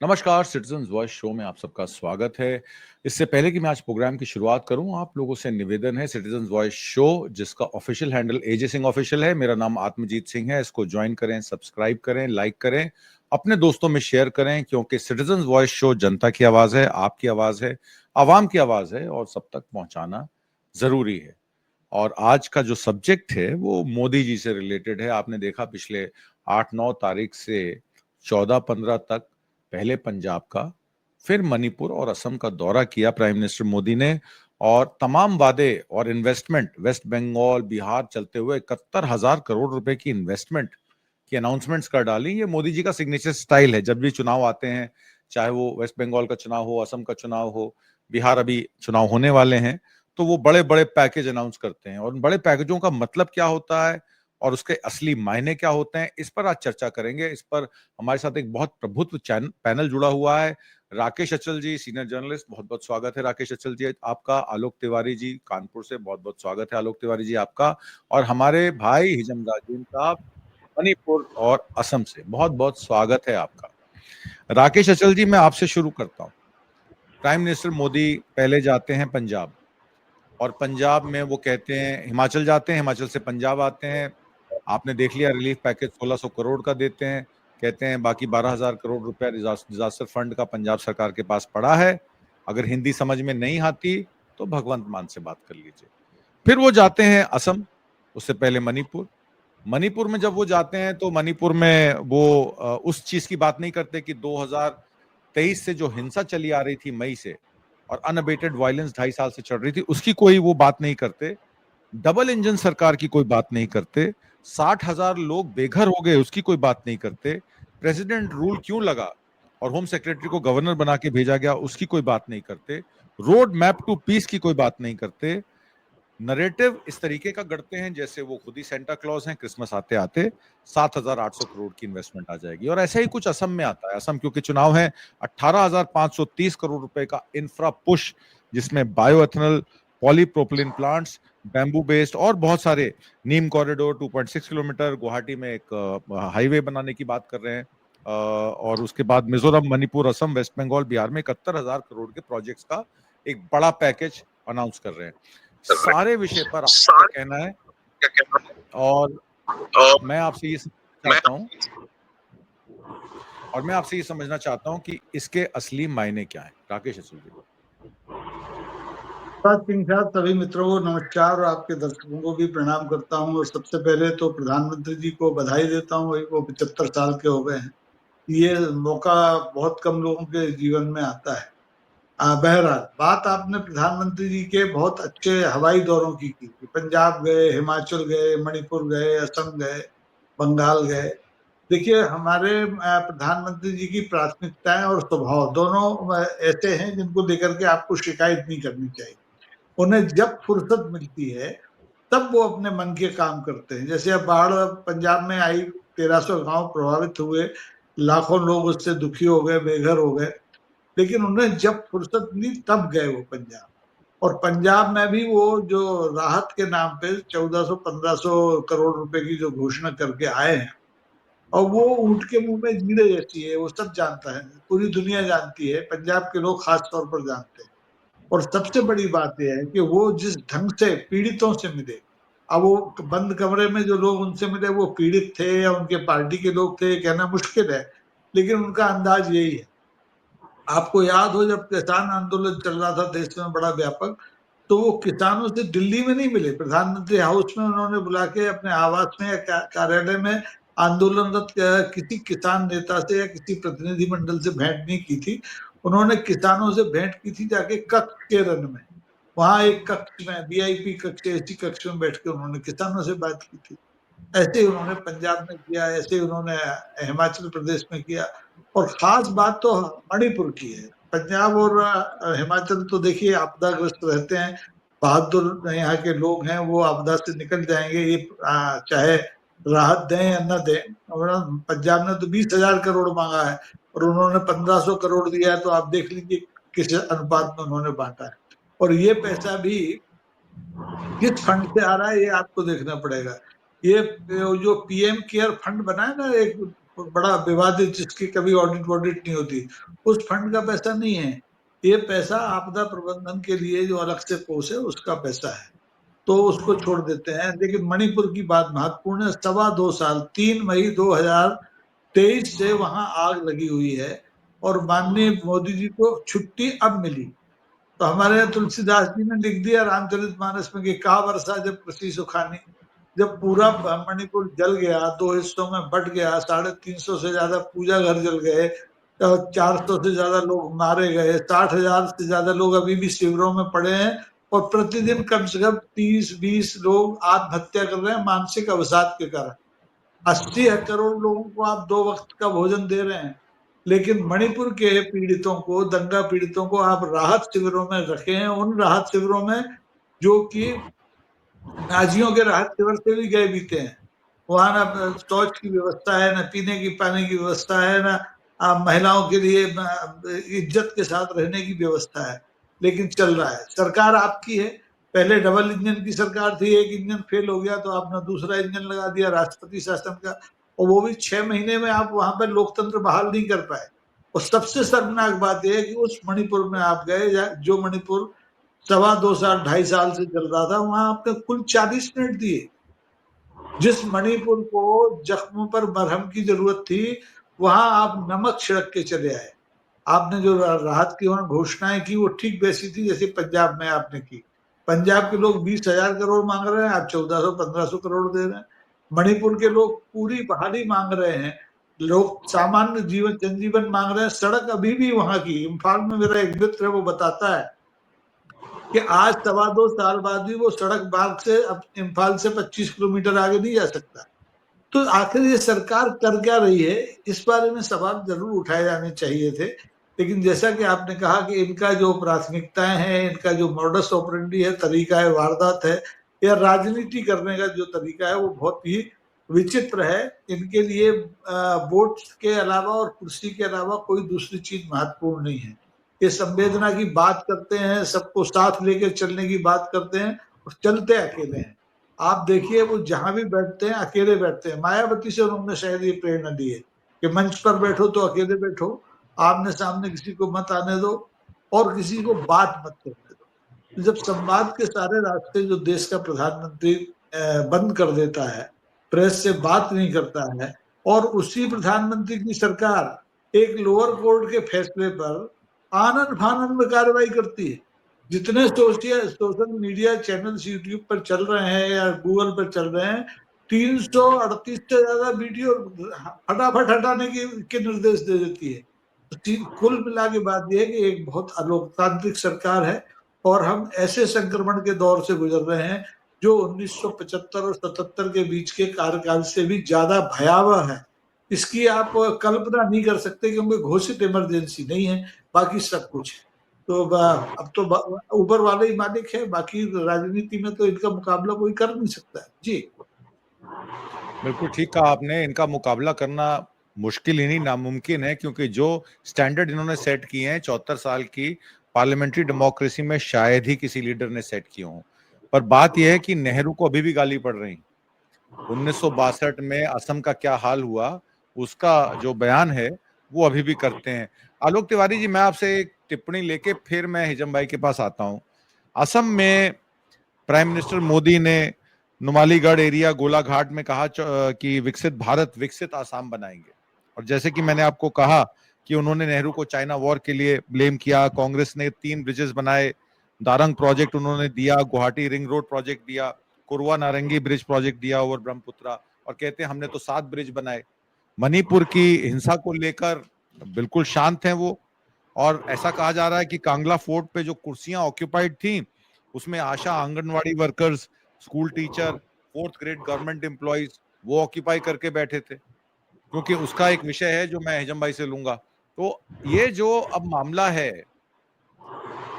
नमस्कार, citizens voice show में आप सबका स्वागत है। इससे पहले कि मैं आज प्रोग्राम की शुरुआत करूं, आप लोगों से निवेदन है, सिटीजन्स वॉइस शो जिसका ऑफिशियल हैंडल एजे सिंह ऑफिशियल है, मेरा नाम आत्मजीत सिंह है। इसको ज्वाइन करें, सब्सक्राइब करें, लाइक करें, अपने दोस्तों में शेयर करें, क्योंकि सिटीजन्स वॉइस शो जनता की आवाज है, आपकी आवाज है, आवाम की आवाज है और सब तक पहुंचाना जरूरी है। और आज का जो सब्जेक्ट है वो मोदी जी से रिलेटेड है। आपने देखा पिछले 8-9 तारीख से 14-15 तक पहले पंजाब का, फिर मणिपुर और असम का दौरा किया प्राइम मिनिस्टर मोदी ने, और तमाम वादे और इन्वेस्टमेंट वेस्ट बंगाल, बिहार चलते हुए 71,000 करोड़ रुपए की इन्वेस्टमेंट की अनाउंसमेंट्स कर डाली। ये मोदी जी का सिग्नेचर स्टाइल है। जब भी चुनाव आते हैं, चाहे वो वेस्ट बंगाल का चुनाव हो, असम का चुनाव हो, बिहार अभी चुनाव होने वाले हैं, तो वो बड़े बड़े पैकेज अनाउंस करते हैं। और उन बड़े पैकेजों का मतलब क्या होता है और उसके असली मायने क्या होते हैं, इस पर आज चर्चा करेंगे। इस पर हमारे साथ एक बहुत प्रभुत्व पैनल जुड़ा हुआ है। राकेश अचल जी, सीनियर जर्नलिस्ट, बहुत बहुत स्वागत है राकेश अचल जी आपका। आलोक तिवारी जी कानपुर से, बहुत बहुत स्वागत है आलोक तिवारी जी आपका। और हमारे भाई हिजम राजीव साहब मणिपुर और असम से, बहुत बहुत स्वागत है आपका। राकेश अचल जी, मैं आपसे शुरू करता हूँ। प्राइम मिनिस्टर मोदी पहले जाते हैं पंजाब, और पंजाब में वो कहते हैं, हिमाचल जाते हैं, हिमाचल से पंजाब आते हैं। आपने देख लिया, रिलीफ पैकेज 1600 करोड़ का देते हैं। कहते हैं बाकी 12,000 करोड़ रुपया डिजास्टर फंड का पंजाब सरकार के पास पड़ा है। अगर हिंदी समझ में नहीं आती तो भगवंत मान से बात कर लीजिए। फिर वो जाते हैं असम, उससे पहले मणिपुर। मणिपुर में जब वो जाते हैं तो मणिपुर में वो उस चीज की बात नहीं करते कि 2023 से जो हिंसा चली आ रही थी मई से, और अनअबेटेड वायलेंस 2.5 साल से चल रही थी, उसकी कोई वो बात नहीं करते। डबल इंजन सरकार की कोई बात नहीं करते। 60,000 लोग बेघर हो गए, उसकी कोई बात नहीं करते। प्रेसिडेंट रूल क्यों लगा और होम सेक्रेटरी को गवर्नर बना के भेजा गया, उसकी कोई बात नहीं करते। रोड मैप टू पीस की कोई बात नहीं करते। नरेटिव इस तरीके का गढ़ते हैं जैसे वो खुद ही सेंटा क्लॉज हैं, क्रिसमस आते आते 7,800 करोड़ की इन्वेस्टमेंट आ जाएगी। और ऐसा ही कुछ असम में आता है। असम क्योंकि चुनाव है, 18,530 करोड़ रुपए का इंफ्रा पुश, जिसमें bio ethanol, polypropylene plants, bamboo based और बहुत सारे, नीम कॉरिडोर 2.6 किलोमीटर, गुवाहाटी में एक हाईवे बनाने की बात कर रहे हैं। और उसके बाद मिजोरम, मणिपुर, असम, वेस्ट बंगाल, बिहार में 71,000 करोड़ के प्रोजेक्ट्स का एक बड़ा पैकेज अनाउंस कर रहे हैं। सारे विषय पर आपका क्या कहना है? और मैं आपसे ये समझना चाहता हूँ और मैं आपसे ये समझना चाहता हूँ कि इसके असली मायने क्या है। राकेश असूल जी। सिंह साहब, सभी मित्रों को नमस्कार और आपके दर्शकों को भी प्रणाम करता हूँ। और सबसे पहले तो प्रधानमंत्री जी को बधाई देता हूँ, वो 75 साल के हो गए हैं। ये मौका बहुत कम लोगों के जीवन में आता है। बहरहाल, बात आपने प्रधानमंत्री जी के बहुत अच्छे हवाई दौरों की पंजाब गए, हिमाचल गए, मणिपुर गए, असम गए, बंगाल गए। देखिए, हमारे प्रधानमंत्री जी की प्राथमिकताएं और स्वभाव दोनों ऐसे हैं जिनको लेकर के आपको शिकायत नहीं करनी चाहिए। उन्हें जब फुर्सत मिलती है तब वो अपने मन के काम करते हैं। जैसे अब बाढ़ पंजाब में आई, 1300 गांव प्रभावित हुए, लाखों लोग उससे दुखी हो गए, बेघर हो गए। लेकिन उन्हें जब फुर्सत मिली तब गए वो पंजाब। और पंजाब में भी वो जो राहत के नाम पे 1400-1500 करोड़ रुपए की जो घोषणा करके आए हैं, और वो ऊंट के मुंह में जीरे जैसी है, वो सब जानता है, पूरी दुनिया जानती है, पंजाब के लोग खास तौर पर जानते हैं। और सबसे बड़ी बात यह है कि वो जिस ढंग से पीड़ितों से मिले, अब वो बंद कमरे में जो लोग उनसे मिले वो पीड़ित थे या उनके पार्टी के लोग थे, कहना मुश्किल है, लेकिन उनका अंदाज यही है। आपको याद हो, जब किसान आंदोलन चल रहा था देश में बड़ा व्यापक, तो वो किसानों से दिल्ली में नहीं मिले, प्रधानमंत्री हाउस में उन्होंने बुला के अपने आवास में या कार्यालय में आंदोलनरत किसी किसान नेता से या किसी प्रतिनिधि मंडल से भेंट नहीं की थी। उन्होंने किसानों से भेंट की थी जाके कक्ष के रन में। वहां एक कक्ष में, वीआईपी कक्ष, एसी कक्ष में बैठ के उन्होंने किसानों से बात की थी। ऐसे ही उन्होंने पंजाब में किया, ऐसे ही उन्होंने हिमाचल प्रदेश में किया। और खास बात तो मणिपुर की है। पंजाब और हिमाचल तो देखिए आपदाग्रस्त रहते हैं, बहादुर यहाँ के लोग हैं, वो आपदा से निकल जाएंगे, ये चाहे राहत दें या न दें। पंजाब ने तो 20,000 करोड़ मांगा है और उन्होंने 1500 करोड़ दिया है, तो आप देख लीजिए किस अनुपात में उन्होंने बांटा है। और ये पैसा भी किस फंड से आ रहा है ये आपको देखना पड़ेगा। ये जो पीएम केयर फंड बना है ना, एक बड़ा विवादित, जिसकी कभी ऑडिट नहीं होती, उस फंड का पैसा नहीं है। ये पैसा आपदा प्रबंधन के लिए जो अलग से कोष है उसका पैसा है, तो उसको छोड़ देते हैं। लेकिन मणिपुर की बात महत्वपूर्ण है। 2.25 साल 3 मई 2023 से वहां आग लगी हुई है और माननीय मोदी जी को छुट्टी अब मिली। तो हमारे यहाँ तुलसीदास जी ने लिख दिया रामचरितमानस में कि का वर्षा जब कृषि सुखानी। जब पूरा मणिपुर जल गया, 2 हिस्सों में बट गया, 350 से ज्यादा पूजा घर जल गए, 400 से ज्यादा लोग मारे गए, 60,000 से ज्यादा लोग अभी भी शिविरों में पड़े हैं और प्रतिदिन कम से कम 30-20 लोग आत्महत्या कर रहे हैं मानसिक अवसाद के कारण। 80 करोड़ लोगों को आप 2 वक्त का भोजन दे रहे हैं, लेकिन मणिपुर के पीड़ितों को, दंगा पीड़ितों को आप राहत शिविरों में रखे हैं, उन राहत शिविरों में जो कि नाजियों के राहत शिविर से भी गए बीते हैं। वहां ना शौच की व्यवस्था है, ना पीने की पानी की व्यवस्था है, ना महिलाओं के लिए इज्जत के साथ रहने की व्यवस्था है, लेकिन चल रहा है। सरकार आपकी है, पहले डबल इंजन की सरकार थी, एक इंजन फेल हो गया तो आपने दूसरा इंजन लगा दिया राष्ट्रपति शासन का, और वो भी 6 महीने में आप वहां पर लोकतंत्र बहाल नहीं कर पाए। और सबसे शर्मनाक बात यह है कि उस मणिपुर में आप गए, जो मणिपुर 2.25 साल 2.5 साल से चल रहा था, वहां आपने कुल 40 मिनट दिए। जिस मणिपुर को जख्मों पर मरहम की जरूरत थी, वहां आप नमक छिड़क के चले आए। आपने जो राहत की वहां घोषणाएं की वो ठीक वैसी थी जैसे पंजाब में आपने की। पंजाब के लोग 20,000 करोड़ मांग रहे हैं, आप 1400-1500 करोड़ दे रहे हैं। मणिपुर के लोग पूरी बहाली मांग रहे हैं, लोग सामान्य जीवन जनजीवन मांग रहे हैं। सड़क अभी भी वहां की, इम्फाल में मेरा एक मित्र है, वो बताता है कि आज 2.25 साल बाद भी वो सड़क मार्ग से अब इम्फाल से 25 किलोमीटर आगे नहीं जा सकता। तो आखिर ये सरकार कर क्या रही है, इस बारे में सवाल जरूर उठाए जाने चाहिए थे। लेकिन जैसा कि आपने कहा कि इनका जो प्राथमिकताएं हैं, इनका जो मॉडस ऑपरेंडी है, तरीका है, वारदात है, या राजनीति करने का जो तरीका है, वो बहुत ही विचित्र है। इनके लिए वोट के अलावा और कुर्सी के अलावा कोई दूसरी चीज महत्वपूर्ण नहीं है। ये संवेदना की बात करते हैं, सबको साथ लेकर चलने की बात करते हैं, और चलते अकेले हैं। आप देखिए वो जहां भी बैठते हैं अकेले बैठते हैं। मायावती से उन्होंने शायद ये प्रेरणा दी है कि मंच पर बैठो तो अकेले बैठो, आमने सामने किसी को मत आने दो और किसी को बात मत करने दो। जब संवाद के सारे रास्ते जो देश का प्रधानमंत्री बंद कर देता है, प्रेस से बात नहीं करता है, और उसी प्रधानमंत्री की सरकार एक लोअर कोर्ट के फैसले पर आनन फानन में कार्रवाई करती है। जितने सोशल मीडिया चैनल्स यूट्यूब पर चल रहे हैं या गूगल पर चल रहे हैं, 338 से ज्यादा वीडियो फटाफट हटाने के निर्देश दे देती है। तो कुल मिला के बात यह है कि एक बहुत अलोकतांत्रिक सरकार है, और हम ऐसे संक्रमण के दौर से गुजर रहे हैं जो 1975 और 77 के बीच के कार्यकाल से भी ज्यादा भयावह है। इसकी आप कल्पना नहीं कर सकते, क्योंकि घोषित इमरजेंसी नहीं है, बाकी सब कुछ है। तो अब तो ऊपर वाले ही मालिक है, बाकी राजनीति में तो इनका मुकाबला कोई कर नहीं सकता है। जी बिल्कुल ठीक कहा आपने। इनका मुकाबला करना मुश्किल ही नहीं, नामुमकिन है, क्योंकि जो स्टैंडर्ड इन्होंने सेट किए हैं 74 साल की पार्लियामेंट्री डेमोक्रेसी में शायद ही किसी लीडर ने सेट किए हों। पर बात यह है कि नेहरू को अभी भी गाली पड़ रही। 1962 में असम का क्या हाल हुआ, उसका जो बयान है वो अभी भी करते हैं। आलोक तिवारी जी, मैं आपसे एक टिप्पणी लेके फिर मैं हिजम भाई के पास आता हूं। असम में प्राइम मिनिस्टर मोदी ने नुमालीगढ़ एरिया गोलाघाट में कहा कि विकसित भारत विकसित आसाम बनाएंगे। और जैसे कि मैंने आपको कहा कि उन्होंने नेहरू को चाइना वॉर के लिए ब्लेम किया। कांग्रेस ने 3 ब्रिजेस बनाए, दारंग प्रोजेक्ट उन्होंने दिया, गुवाहाटी रिंग रोड प्रोजेक्ट दिया, कुरवा नारंगी ब्रिज प्रोजेक्ट दिया ओवर ब्रह्मपुत्रा, और कहते हैं हमने तो 7 ब्रिज बनाए। मणिपुर की हिंसा को लेकर बिल्कुल शांत हैं वो, और ऐसा कहा जा रहा है कि कांगला फोर्ट पे जो कुर्सियां ऑक्यूपाइड थी, उसमें Asha, anganwadi workers, school teacher, 4th grade government employees वो ऑक्यूपाई करके बैठे थे, क्योंकि उसका एक विषय है जो मैं हिजम भाई से लूंगा। तो ये जो अब मामला है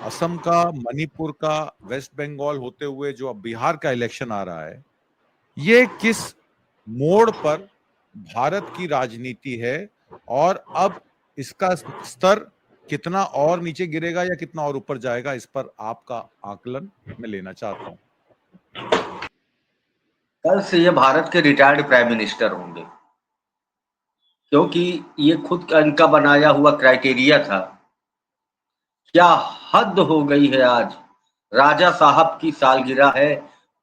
असम का, मणिपुर का, वेस्ट बंगाल होते हुए जो अब बिहार का इलेक्शन आ रहा है, ये किस मोड़ पर भारत की राजनीति है, और अब इसका स्तर कितना और नीचे गिरेगा या कितना और ऊपर जाएगा, इस पर आपका आकलन मैं लेना चाहता हूं। कल से ये भारत के रिटायर्ड प्राइम मिनिस्टर होंगे। क्योंकि ये खुद का इनका बनाया हुआ क्राइटेरिया था। क्या हद हो गई है आज। राजा साहब की सालगिरह है,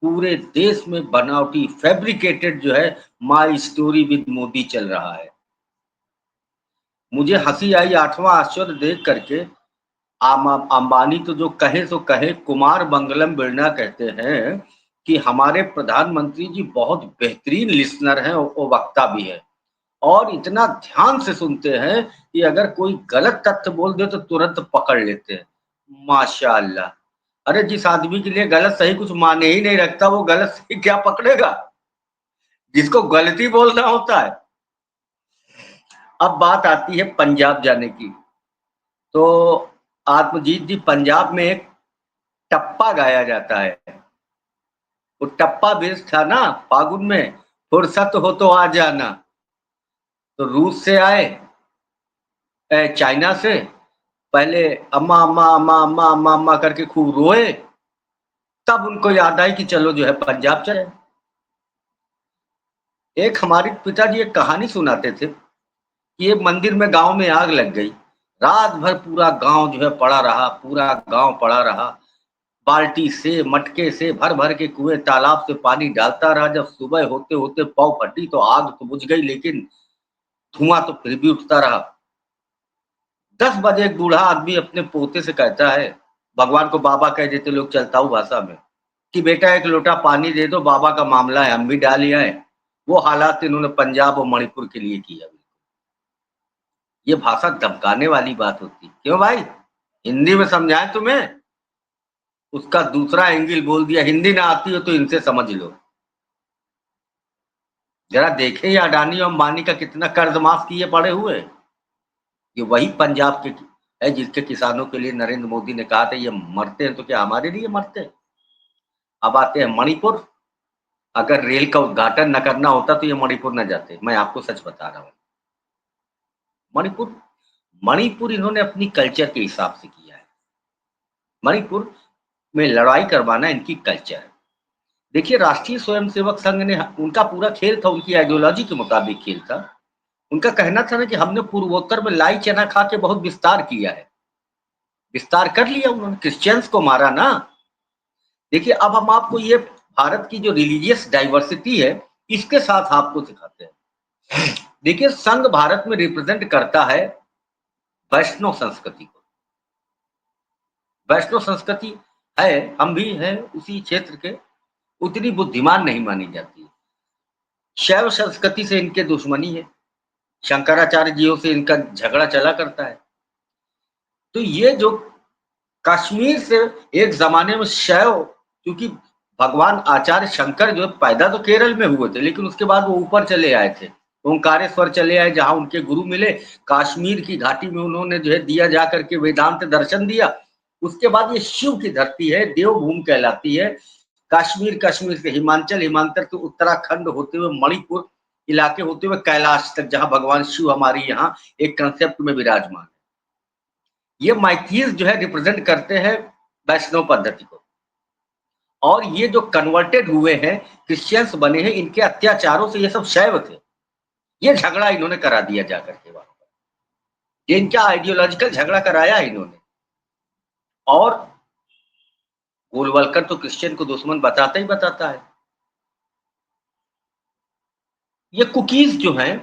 पूरे देश में बनावटी फैब्रिकेटेड जो है माय स्टोरी विद मोदी चल रहा है। मुझे हंसी आई 8वां आश्चर्य देख करके। अंबानी तो जो कहे सो कहे, कुमार मंगलम बिरला कहते हैं कि हमारे प्रधानमंत्री जी बहुत बेहतरीन लिसनर हैं और वक्ता भी है, और इतना ध्यान से सुनते हैं कि अगर कोई गलत तथ्य बोल दे तो तुरंत पकड़ लेते हैं। माशाअल्लाह। अरे जिस आदमी के लिए गलत सही कुछ माने ही नहीं रखता, वो गलत सही क्या पकड़ेगा, जिसको गलती बोलना होता है। अब बात आती है पंजाब जाने की। तो आत्मजीत जी, पंजाब में एक टप्पा गाया जाता है। वो टप्पा बेस था ना, फागुन में फुर्सत हो तो आ जाना। तो रूस से आए, चाइना से, पहले अम्मा अम्मा अम्मा अम्मा अम्मा अम्मा करके खूब रोए, तब उनको याद आई कि चलो जो है पंजाब चले। एक हमारे पिताजी एक कहानी सुनाते थे कि एक मंदिर में गांव में आग लग गई। रात भर पूरा गांव जो है पड़ा रहा, पूरा गांव पड़ा रहा, बाल्टी से मटके से भर भर के कुएं तालाब से पानी डालता रहा। जब सुबह होते होते पौ फटी तो आग तो बुझ गई, लेकिन धुआं तो फिर भी उठता रहा। 10 बजे एक बूढ़ा आदमी अपने पोते से कहता है, भगवान को बाबा कह देते लोग चलताऊ भाषा में, कि बेटा एक लोटा पानी दे दो, बाबा का मामला है, हम भी डाल आए। वो हालात इन्होंने पंजाब और मणिपुर के लिए किया। ये भाषा धमकाने वाली बात होती, क्यों भाई, हिंदी में समझाएं तुम्हें, उसका दूसरा एंगल बोल दिया, हिंदी ना आती हो तो इनसे समझ लो। जरा देखे ये अडानी और अंबानी का कितना कर्ज माफ किए पड़े हुए। ये वही पंजाब के है जिसके किसानों के लिए नरेंद्र मोदी ने कहा था ये मरते हैं तो क्या हमारे लिए मरते हैं। अब आते हैं मणिपुर। अगर रेल का उद्घाटन न करना होता तो ये मणिपुर न जाते, मैं आपको सच बता रहा हूँ। मणिपुर मणिपुर इन्होंने अपनी कल्चर के हिसाब से किया है। मणिपुर में लड़ाई करवाना इनकी कल्चर है। देखिए, राष्ट्रीय स्वयंसेवक संघ ने, उनका पूरा खेल था, उनकी आइडियोलॉजी के मुताबिक खेल था। उनका कहना था ना कि हमने पूर्वोत्तर में लाई चना खा के बहुत विस्तार किया है। विस्तार कर लिया उन्होंने, क्रिश्चियंस को मारा ना। देखिए, अब हम आपको ये भारत की जो रिलीजियस डाइवर्सिटी है इसके साथ आपको सिखाते हैं। देखिए, संघ भारत में रिप्रेजेंट करता है वैष्णव संस्कृति को। वैष्णव संस्कृति है, हम भी हैं उसी क्षेत्र के, उतनी बुद्धिमान नहीं मानी जाती है। शैव संस्कृति से इनके दुश्मनी है, शंकराचार्य जियों से इनका झगड़ा चला करता है। तो ये जो कश्मीर से एक जमाने में शैव, क्योंकि भगवान आचार्य शंकर जो पैदा तो केरल में हुए थे, लेकिन उसके बाद वो ऊपर चले आए थे, ओंकारेश्वर चले आए जहां उनके गुरु मिले। कश्मीर की घाटी में उन्होंने जो है दिया जा करके वेदांत दर्शन दिया। उसके बाद ये शिव की धरती है, देवभूमि कहलाती है। कश्मीर, कश्मीर से हिमाचल, हिमाचल से उत्तराखंड होते हुए मणिपुर इलाके होते हुए कैलाश तक, जहां भगवान शिव हमारी यहाँ एक कंसेप्ट में विराजमान। ये माइथीज जो है रिप्रेजेंट करते हैं वैष्णव पद्धति को। और ये जो कन्वर्टेड हुए हैं, क्रिश्चियंस बने हैं, इनके अत्याचारों से ये सब शैव थे। ये झगड़ा इन्होंने करा दिया जाकर के वहां पर, ये इनका आइडियोलॉजिकल झगड़ा कराया इन्होंने। और गोलवलकर तो क्रिश्चियन को दुश्मन बताता ही बताता है। ये कुकीज जो हैं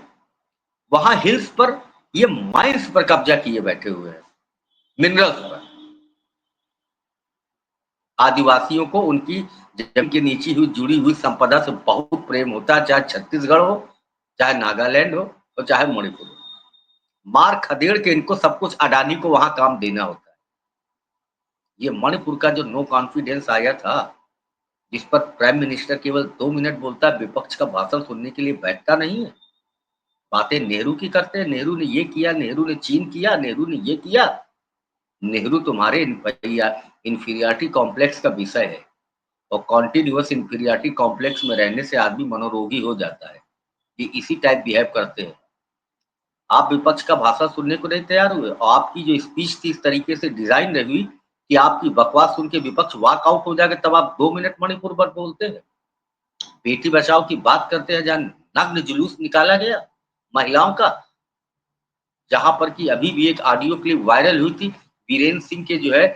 वहां हिल्स पर, ये माइंस पर कब्जा किए बैठे हुए हैं, मिनरल्स पर। आदिवासियों को उनकी जमीन के नीचे हुई जुड़ी हुई संपदा से बहुत प्रेम होता है, चाहे छत्तीसगढ़ हो, चाहे नागालैंड हो और चाहे मणिपुर हो। मार खदेड़ के इनको सब कुछ अडानी को वहां काम देना होता है। ये मणिपुर का जो नो कॉन्फिडेंस आया था, जिस पर प्राइम मिनिस्टर केवल 2 मिनट बोलता है, विपक्ष का भाषण सुनने के लिए बैठता नहीं है। बातें नेहरू की करते हैं, नेहरू ने ये किया, नेहरू ने चीन किया, नेहरू ने ये किया। नेहरू तुम्हारे इंफीरियरिटी कॉम्प्लेक्स का विषय है, और कॉन्टिन्यूअस इंफीरियरिटी कॉम्प्लेक्स में रहने से आदमी मनोरोगी हो जाता है। ये इसी टाइप बिहेव करते हैं। आप विपक्ष का भाषण सुनने को नहीं तैयार हुए, और आपकी जो स्पीच थी इस तरीके से डिजाइन रही हुई कि आपकी बकवास सुन के विपक्ष वॉकआउट हो जाएगा, तब आप 2 मिनट मणिपुर पर बोलते हैं। बेटी बचाओ की बात करते हैं, जहां नग्न जुलूस निकाला गया महिलाओं का, जहां पर कि अभी भी एक ऑडियो क्लिप वायरल हुई थी वीरेंद्र सिंह के जो है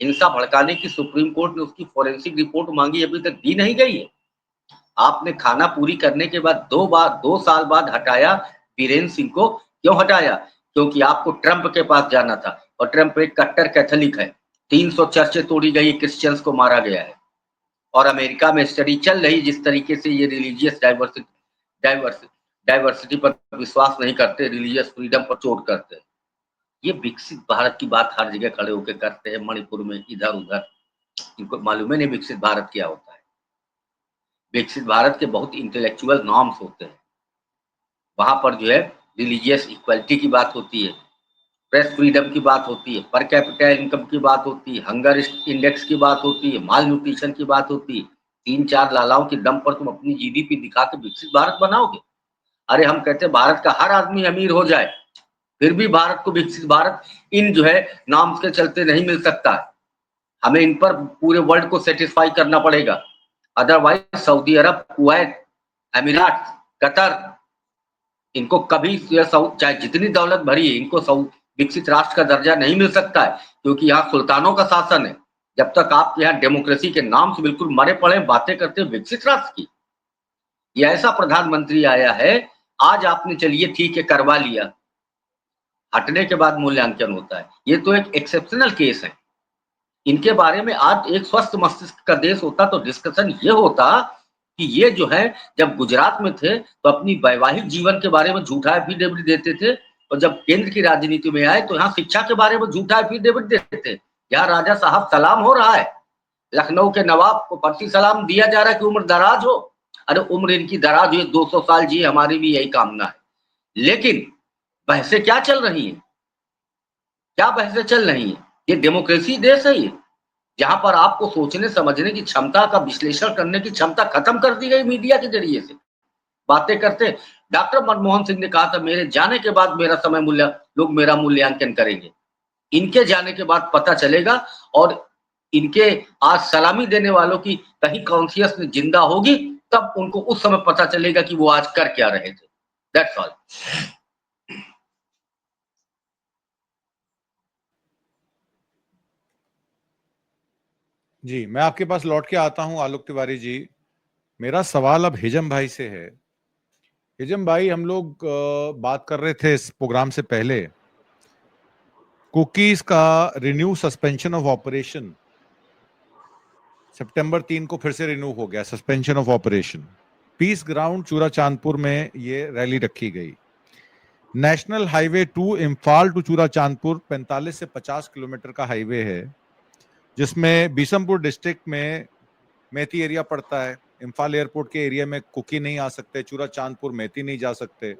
हिंसा भड़काने की, सुप्रीम कोर्ट ने उसकी फोरेंसिक रिपोर्ट मांगी, अभी तक दी नहीं गई है। आपने खाना पूरी करने के बाद 2 साल बाद हटाया वीरेंद्र सिंह को। क्यों हटाया? क्योंकि आपको ट्रंप के पास जाना था और ट्रंप एक कट्टर कैथोलिक है। 300 चर्चें तोड़ी गई, क्रिश्चियंस को मारा गया है। और अमेरिका में स्टडी चल रही जिस तरीके से ये रिलीजियस डाइवर्सिटी पर विश्वास नहीं करते, रिलीजियस फ्रीडम पर चोट करते हैं। ये विकसित भारत की बात हर जगह खड़े होकर करते हैं, मणिपुर में इधर उधर। इनको मालूम ही नहीं विकसित भारत क्या होता है। विकसित भारत के बहुत इंटेलेक्चुअल नॉर्म्स होते हैं। वहां पर जो है रिलीजियस इक्वलिटी की बात होती है, प्रेस फ्रीडम की बात होती है, पर कैपिटा इनकम की बात होती है, हंगर इंडेक्स की बात होती है, माल न्यूट्रिशन की बात होती है। 3-4 लालाओं के दम पर तुम अपनी जीडीपी दिखा के विकसित भारत बनाओगे? अरे हम कहते हैं भारत का हर आदमी अमीर हो जाए, फिर भी भारत को विकसित भारत इन जो है नाम के चलते नहीं मिल सकता है। हमें इन पर पूरे वर्ल्ड को सेटिस्फाई करना पड़ेगा। अदरवाइज सऊदी अरब, कुवैत, अमीरात, कतर, इनको कभी चाहे जितनी दौलत भरी है, इनको विकसित राष्ट्र का दर्जा नहीं मिल सकता है, क्योंकि यहाँ सुल्तानों का शासन है। जब तक आप यहाँ डेमोक्रेसी के नाम से बिल्कुल मरे पड़े बातें करते हैं विकसित राष्ट्र की। ये ऐसा प्रधानमंत्री आया है, आज आपने चलिए ठीक है करवा लिया, हटने के बाद मूल्यांकन होता है। ये तो एक एक्सेप्शनल केस है। इनके बारे में आज एक स्वस्थ मस्तिष्क का देश होता तो डिस्कशन ये होता कि ये जो है जब गुजरात में थे तो अपनी वैवाहिक जीवन के बारे में झूठा एफिडेविट देते थे, और जब केंद्र की राजनीति में आए तो यहाँ शिक्षा के बारे में झूठा एफिडेविट देते थे। यहाँ राजा साहब सलाम हो रहा है, लखनऊ के नवाब को फर्जी सलाम दिया जा रहा है कि उम्र दराज हो। अरे उम्र इनकी दराज हुई, 200 साल जी, हमारी भी यही कामना है। लेकिन बहसें क्या चल रही हैं? क्या बहसें चल रही हैं? ये डेमोक्रेसी देश है ये, जहां पर आपको सोचने समझने की क्षमता का विश्लेषण करने की क्षमता खत्म कर दी गई मीडिया के जरिए से। बातें करते डॉक्टर मनमोहन सिंह ने कहा था मेरे जाने के बाद लोग मेरा मूल्यांकन करेंगे। इनके जाने के बाद पता चलेगा, और इनके आज सलामी देने वालों की कहीं कॉन्शियस जिंदा होगी, तब उनको उस समय पता चलेगा कि वो आज कर क्या रहे थे। That's all. जी, मैं आपके पास लौट के आता हूं आलोक तिवारी जी। मेरा सवाल अब हिजम भाई से है। हिजम भाई, हम लोग बात कर रहे थे इस प्रोग्राम से पहले, कुकीज का रिन्यू सस्पेंशन ऑफ ऑपरेशन सितंबर 3 को फिर से रिन्यू हो गया, suspension of operation. Peace ground चूरा चांदपुर में ये रैली रखी गई। नेशनल हाईवे 2 इम्फाल टू चूरा चांदपुर 45 से 50 किलोमीटर का हाईवे है, जिसमें बीसमपुर डिस्ट्रिक्ट में मेथी एरिया पड़ता है। इम्फाल एयरपोर्ट के एरिया में कुकी नहीं आ सकते, चूरा चांदपुर मेथी नहीं जा सकते।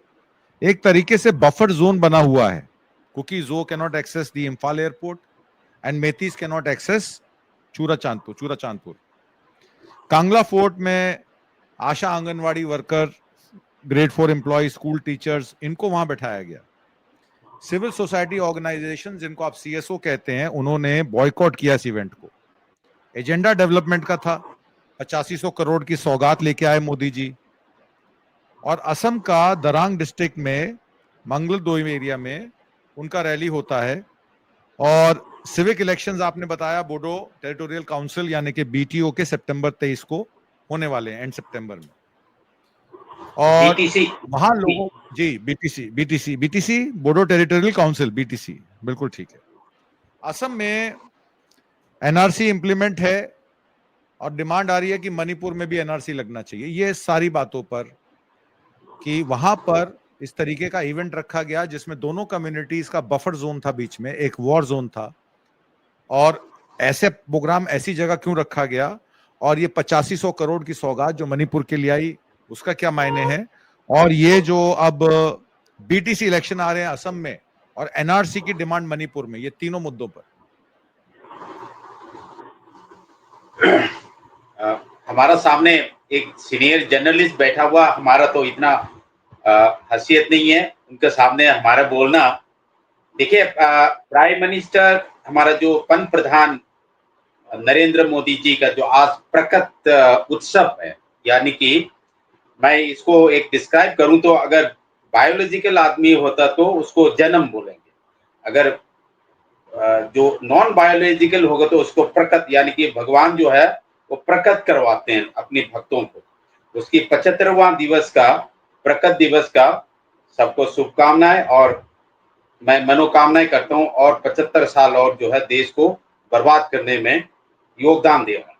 एक तरीके से बफर जोन बना हुआ है। Kuki Zo cannot access the Imphal airport and Meiteis cannot access Churachandpur. Kangla fort में Asha anganwadi worker, grade 4 employee, school teachers, इनको वहां बैठाया गया। सिविल सोसाइटी ऑर्गेनाइजेशन, जिनको आप सीएसओ कहते हैं, उन्होंने बॉयकॉट किया इस इवेंट को। एजेंडा डेवलपमेंट का था, 8500 करोड़ की सौगात लेके आए मोदी जी। और असम का दरांग डिस्ट्रिक्ट में मंगलदोई एरिया में उनका रैली होता है। और सिविक इलेक्शंस आपने बताया बोडो टेरिटोरियल काउंसिल यानी कि बीटीओ के सितंबर 23 को होने वाले हैं, एंड सितंबर में। और बीटीसी, वहां लोगों जी BTC Bodo territorial council, BTC, बिल्कुल ठीक है। असम में एनआरसी इंप्लीमेंट है और डिमांड आ रही है कि मणिपुर में भी एनआरसी लगना चाहिए। ये सारी बातों पर कि वहां पर इस तरीके का इवेंट रखा गया जिसमें दोनों कम्युनिटीज का बफर जोन था, बीच में एक वॉर जोन था। और ऐसे प्रोग्राम ऐसी जगह क्यों रखा गया, और ये 8500 करोड़ की सौगात जो मणिपुर के लिए आई, उसका क्या मायने हैं। और ये जो अब बीटीसी इलेक्शन आ रहे हैं असम में और एनआरसी की डिमांड मणिपुर में, ये तीनों मुद्दों पर हमारा सामने एक सीनियर जर्नलिस्ट बैठा हुआ, हमारा तो इतना हैसियत नहीं है उनके सामने हमारा बोलना। देखिए, प्राइम मिनिस्टर हमारा जो पंत प्रधान नरेंद्र मोदी जी का जो आज प्रकट उत्सव है, यानी कि मैं इसको एक डिस्क्राइब करूं तो अगर बायोलॉजिकल आदमी होता तो उसको जन्म बोलेंगे, अगर जो नॉन बायोलॉजिकल होगा तो उसको प्रकट, यानी कि भगवान जो है वो प्रकट करवाते हैं अपने भक्तों को। उसकी 75वां दिवस का, प्रकट दिवस का सबको शुभकामनाएं, और मैं मनोकामनाएं करता हूं, और 75 साल और जो है देश को बर्बाद करने में योगदान दे रहा है।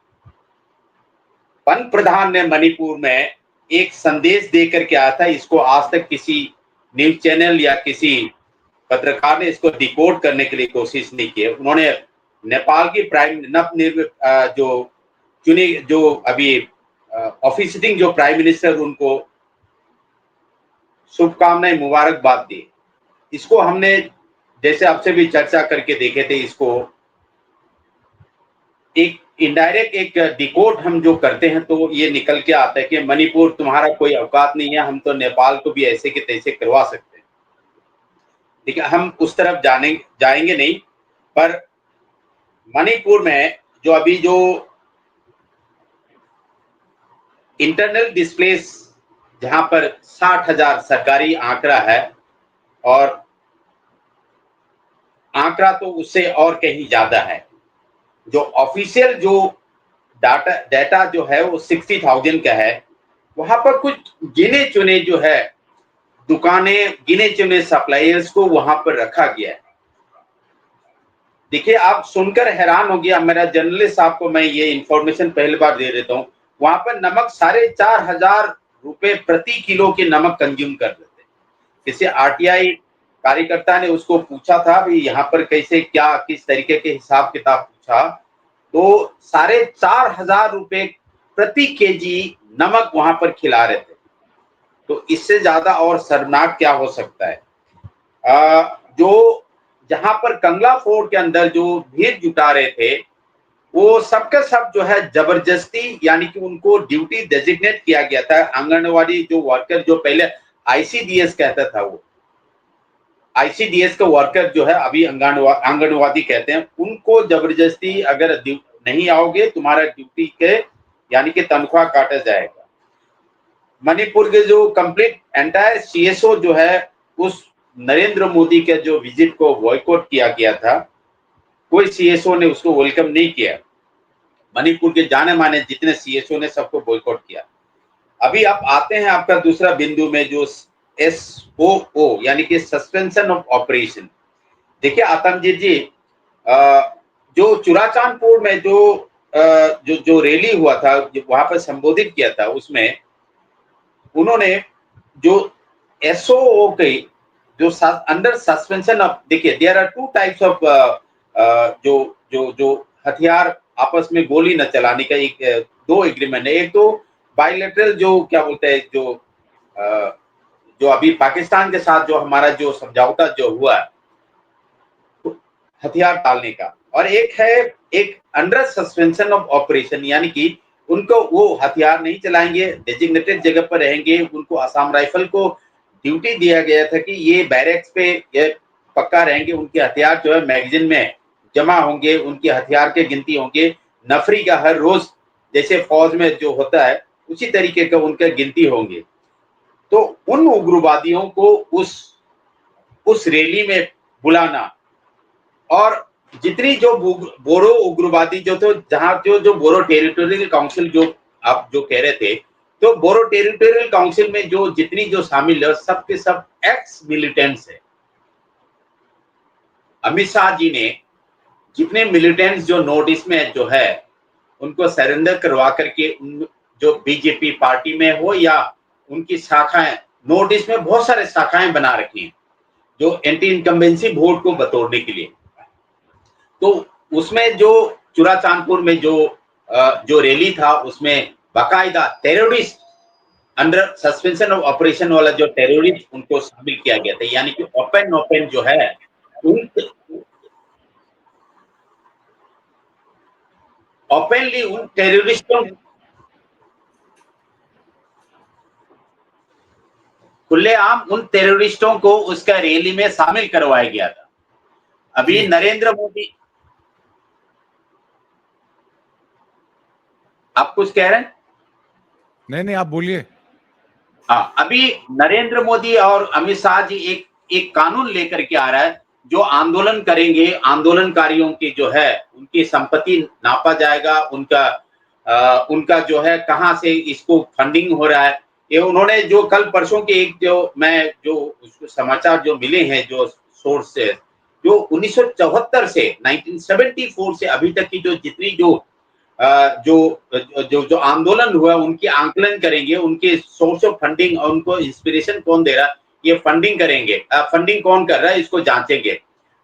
वन प्रधान ने मणिपुर में एक संदेश देकर के आया था, इसको आज तक किसी न्यूज चैनल या किसी पत्रकार ने इसको डिकोड करने के लिए कोशिश नहीं की। उन्होंने नेपाल की प्राइम जो चुनी, जो अभी ऑफिसिटिंग जो प्राइम मिनिस्टर, उनको शुभकामनाएं, मुबारकबाद दी। इसको हमने जैसे आपसे भी चर्चा करके देखे थे, इसको एक इनडायरेक्ट एक डिकोड हम जो करते हैं तो ये निकल के आता है कि मणिपुर तुम्हारा कोई औकात नहीं है, हम तो नेपाल को भी ऐसे के तैसे करवा सकते हैं। देखिए, हम उस तरफ जाएंगे नहीं, पर मणिपुर में जो अभी जो इंटरनल डिस्प्लेस, जहां पर 60,000 सरकारी आंकड़ा है, और आंकड़ा तो उससे और कहीं ज्यादा है। जो ऑफिशियल जो डाटा जो है वो 60,000 का है। वहां पर कुछ गिने चुने जो है दुकानें, गिने चुने सप्लायर्स को वहां पर रखा गया है। देखिए, आप सुनकर हैरान हो गया, मेरा जर्नलिस्ट आपको मैं ये इंफॉर्मेशन पहली बार दे देता हूँ, वहां पर नमक 4,500 रुपए प्रति किलो के नमक कंज्यूम कर रहे थे। किसी आरटीआई कार्यकर्ता ने उसको पूछा था भी यहाँ पर कैसे, क्या, किस तरीके के हिसाब किताब पूछा, तो 4,500 रुपए प्रति केजी नमक वहां पर खिला रहे थे। तो इससे ज्यादा और शर्मनाक क्या हो सकता है। जो जहां पर कंगला फोर्ट के अंदर जो भीड़ जुटा रहे थे, वो सबके सब जो है जबरदस्ती, यानी कि उनको ड्यूटी डेजिग्नेट किया गया था। आंगनवाड़ी जो वर्कर, जो पहले आईसीडीएस कहता था, वो आईसीडीएस का वर्कर जो है अभी आंगनवाड़ी कहते हैं, उनको जबरदस्ती अगर नहीं आओगे तुम्हारा ड्यूटी के, यानी कि तनख्वाह काटा जाएगा। मणिपुर के जो कंप्लीट एंटायर सीएसओ जो है, उस नरेंद्र मोदी के जो विजिट को बॉयकॉट किया गया था, कोई सीएसओ ने उसको वेलकम नहीं किया। मणिपुर के जाने माने जितने सीएसओ ने सबको बॉयकॉट किया। अभी आप आते हैं आपका दूसरा बिंदु में, जो SOO यानी कि सस्पेंशन ऑफ ऑपरेशन। देखिए आतमजीत जी, जो चुराचांदपुर में जो रैली हुआ था, वहां पर संबोधित किया था, उसमें उन्होंने जो SOO के जो अंडर सस्पेंशन ऑफ, देखिए देयर आर 2 टाइप्स ऑफ जो जो जो हथियार आपस में गोली न चलाने का एक 2 एग्रीमेंट है। एक तो बायलैटरल, जो क्या बोलते हैं, जो अभी पाकिस्तान के साथ जो हमारा जो समझौता जो हुआ तो हथियार डालने का, और एक है एक अंडर सस्पेंशन ऑफ ऑपरेशन, यानी कि उनको वो हथियार नहीं चलाएंगे, डेजिग्नेटेड जगह पर रहेंगे। उनको असम राइफल को ड्यूटी दिया गया था कि ये बैरक्स पे ये पक्का रहेंगे, उनके हथियार जो है मैगजीन में जमा होंगे, उनके हथियार के गिनती होंगे, नफरी का हर रोज जैसे फौज में जो होता है उसी तरीके का उनका गिनती होंगे। तो उन उग्रवादियों को उस रैली में बुलाना, और जितनी जो बोरो उग्रवादी जो थे, जहां जो बोरो टेरिटोरियल काउंसिल जो आप जो कह रहे थे, तो बोरो टेरिटोरियल काउंसिल में जो जितनी जो शामिल है, सब के सब एक्स मिलिटेंट्स है। अमित शाह जी ने जितने मिलिटेंट्स जो नोटिस में जो है उनको सरेंडर करवा करके, जो बीजेपी पार्टी में हो या उनकी शाखाएं, नोटिस में बहुत सारे शाखाएं बना रखी हैं जो एंटी इनकम्बेंसी वोट को बतोड़ने के लिए। तो उसमें जो चुराचांदपुर में जो रैली था, उसमें बाकायदा terrorist under suspension of operation वाला जो टेररिस्ट, उनको शामिल किया गया था। यानी कि ओपन जो है ओपनली उन टेररिस्टों, खुलेआम उन टेररिस्टों को उसका रैली में शामिल करवाया गया था। अभी नरेंद्र मोदी, आप कुछ कह रहे हैं? नहीं, आप बोलिए। हाँ, अभी नरेंद्र मोदी और अमित शाह जी एक कानून लेकर के आ रहा है, जो आंदोलन करेंगे, आंदोलनकारियों की जो है उनकी संपत्ति नापा जाएगा, उनका जो है कहाँ से इसको फंडिंग हो रहा है। ये उन्होंने जो कल परसों के एक जो समाचार जो मिले हैं, जो सोर्स से, जो 1974 से 1974 से अभी तक की जो जितनी जो आंदोलन हुआ उनकी आंकलन करेंगे, उनके सोर्स ऑफ फंडिंग और उनको इंस्पिरेशन कौन दे रहा है, ये फंडिंग करेंगे, फंडिंग कौन कर रहा है इसको जांचेंगे।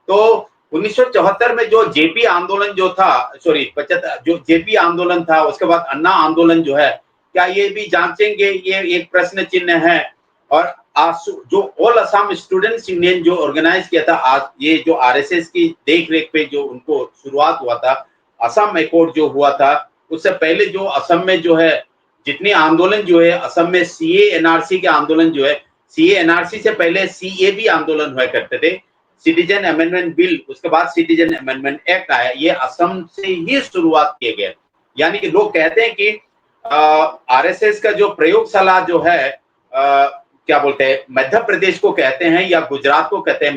तो 1974 में जो जेपी आंदोलन जो था, सॉरी 75 जो जेपी आंदोलन था, उसके बाद अन्ना आंदोलन जो है, क्या ये भी जांचेंगे, ये एक प्रश्न चिन्ह है। और जो ऑल असम स्टूडेंट्स यूनियन जो ऑर्गेनाइज किया था, आज ये जो आरएसएस की देख रेख पे जो उनको शुरुआत हुआ था, असम अकॉर्ड जो हुआ था, उससे पहले जो असम में जो है जितनी आंदोलन जो है असम में सीए एनआरसी के आंदोलन जो है, सीए एनआरसी से पहले सीए भी आंदोलन हुआ करते थे, सिटीजन अमेंडमेंट बिल, उसके बाद सिटीजन अमेंडमेंट एक्ट आया, ये असम से ही शुरुआत किए गए। यानी कि लोग कहते हैं कि आरएसएस का जो प्रयोगशाला जो है, क्या बोलते हैं, मध्य प्रदेश को कहते हैं या गुजरात को कहते हैं,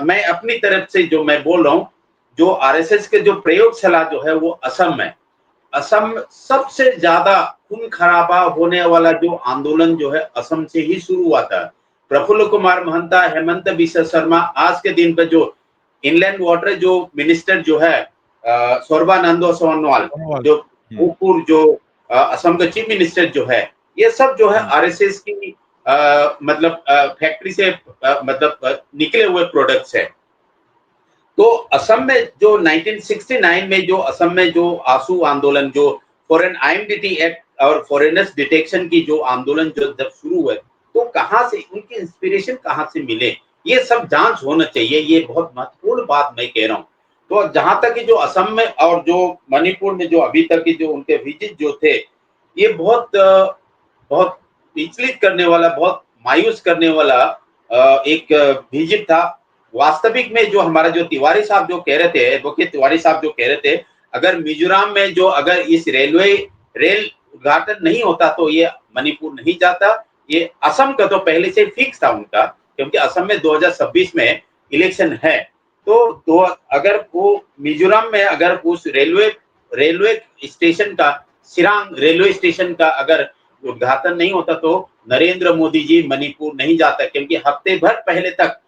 मैं अपनी तरफ से जो मैं बोल रहा हूँ, जो आरएसएस के जो प्रयोगशाला जो है वो असम में, असम सबसे ज्यादा खून खराबा होने वाला जो आंदोलन जो है असम से ही शुरू हुआ था। प्रफुल्ल कुमार महंता, हेमंत बिस्वा शर्मा, आज के दिन पे जो इनलैंड वाटर जो मिनिस्टर जो है सर्बानंद सोनोवाल, जो भूतपूर्व जो असम का चीफ मिनिस्टर जो है, ये सब जो है आरएसएस की मतलब फैक्ट्री से मतलब निकले हुए प्रोडक्ट्स है। तो असम में जो 1969 में जो असम में जो आसू आंदोलन, जो फॉरेन आइडेंटिटी एक्ट और फॉरेनर्स डिटेक्शन की जो आंदोलन जो जब शुरू हुए, तो कहाँ से उनकी इंस्पिरेशन कहाँ से मिले, ये सब जांच होना चाहिए। ये बहुत महत्वपूर्ण बात मैं कह रहा हूँ। तो जहां तक कि जो असम में और जो मणिपुर में जो अभी तक की जो उनके विजिट जो थे, ये बहुत विचलित करने वाला, बहुत मायूस करने वाला एक विजिट था। वास्तविक में जो हमारा जो तिवारी साहब जो कह रहे थे, एडवोकेट तिवारी साहब जो कह रहे थे, अगर मिजोरम में जो अगर इस रेल उद्घाटन नहीं होता तो ये मणिपुर नहीं जाता। ये असम का तो पहले से फिक्स था उनका, क्योंकि असम में 2026 में इलेक्शन है। तो अगर वो मिजोरम में अगर उस रेलवे स्टेशन का, सिरांग रेलवे स्टेशन का अगर उद्घाटन नहीं होता तो नरेंद्र मोदी जी मणिपुर नहीं जाता, क्योंकि हफ्ते भर पहले तक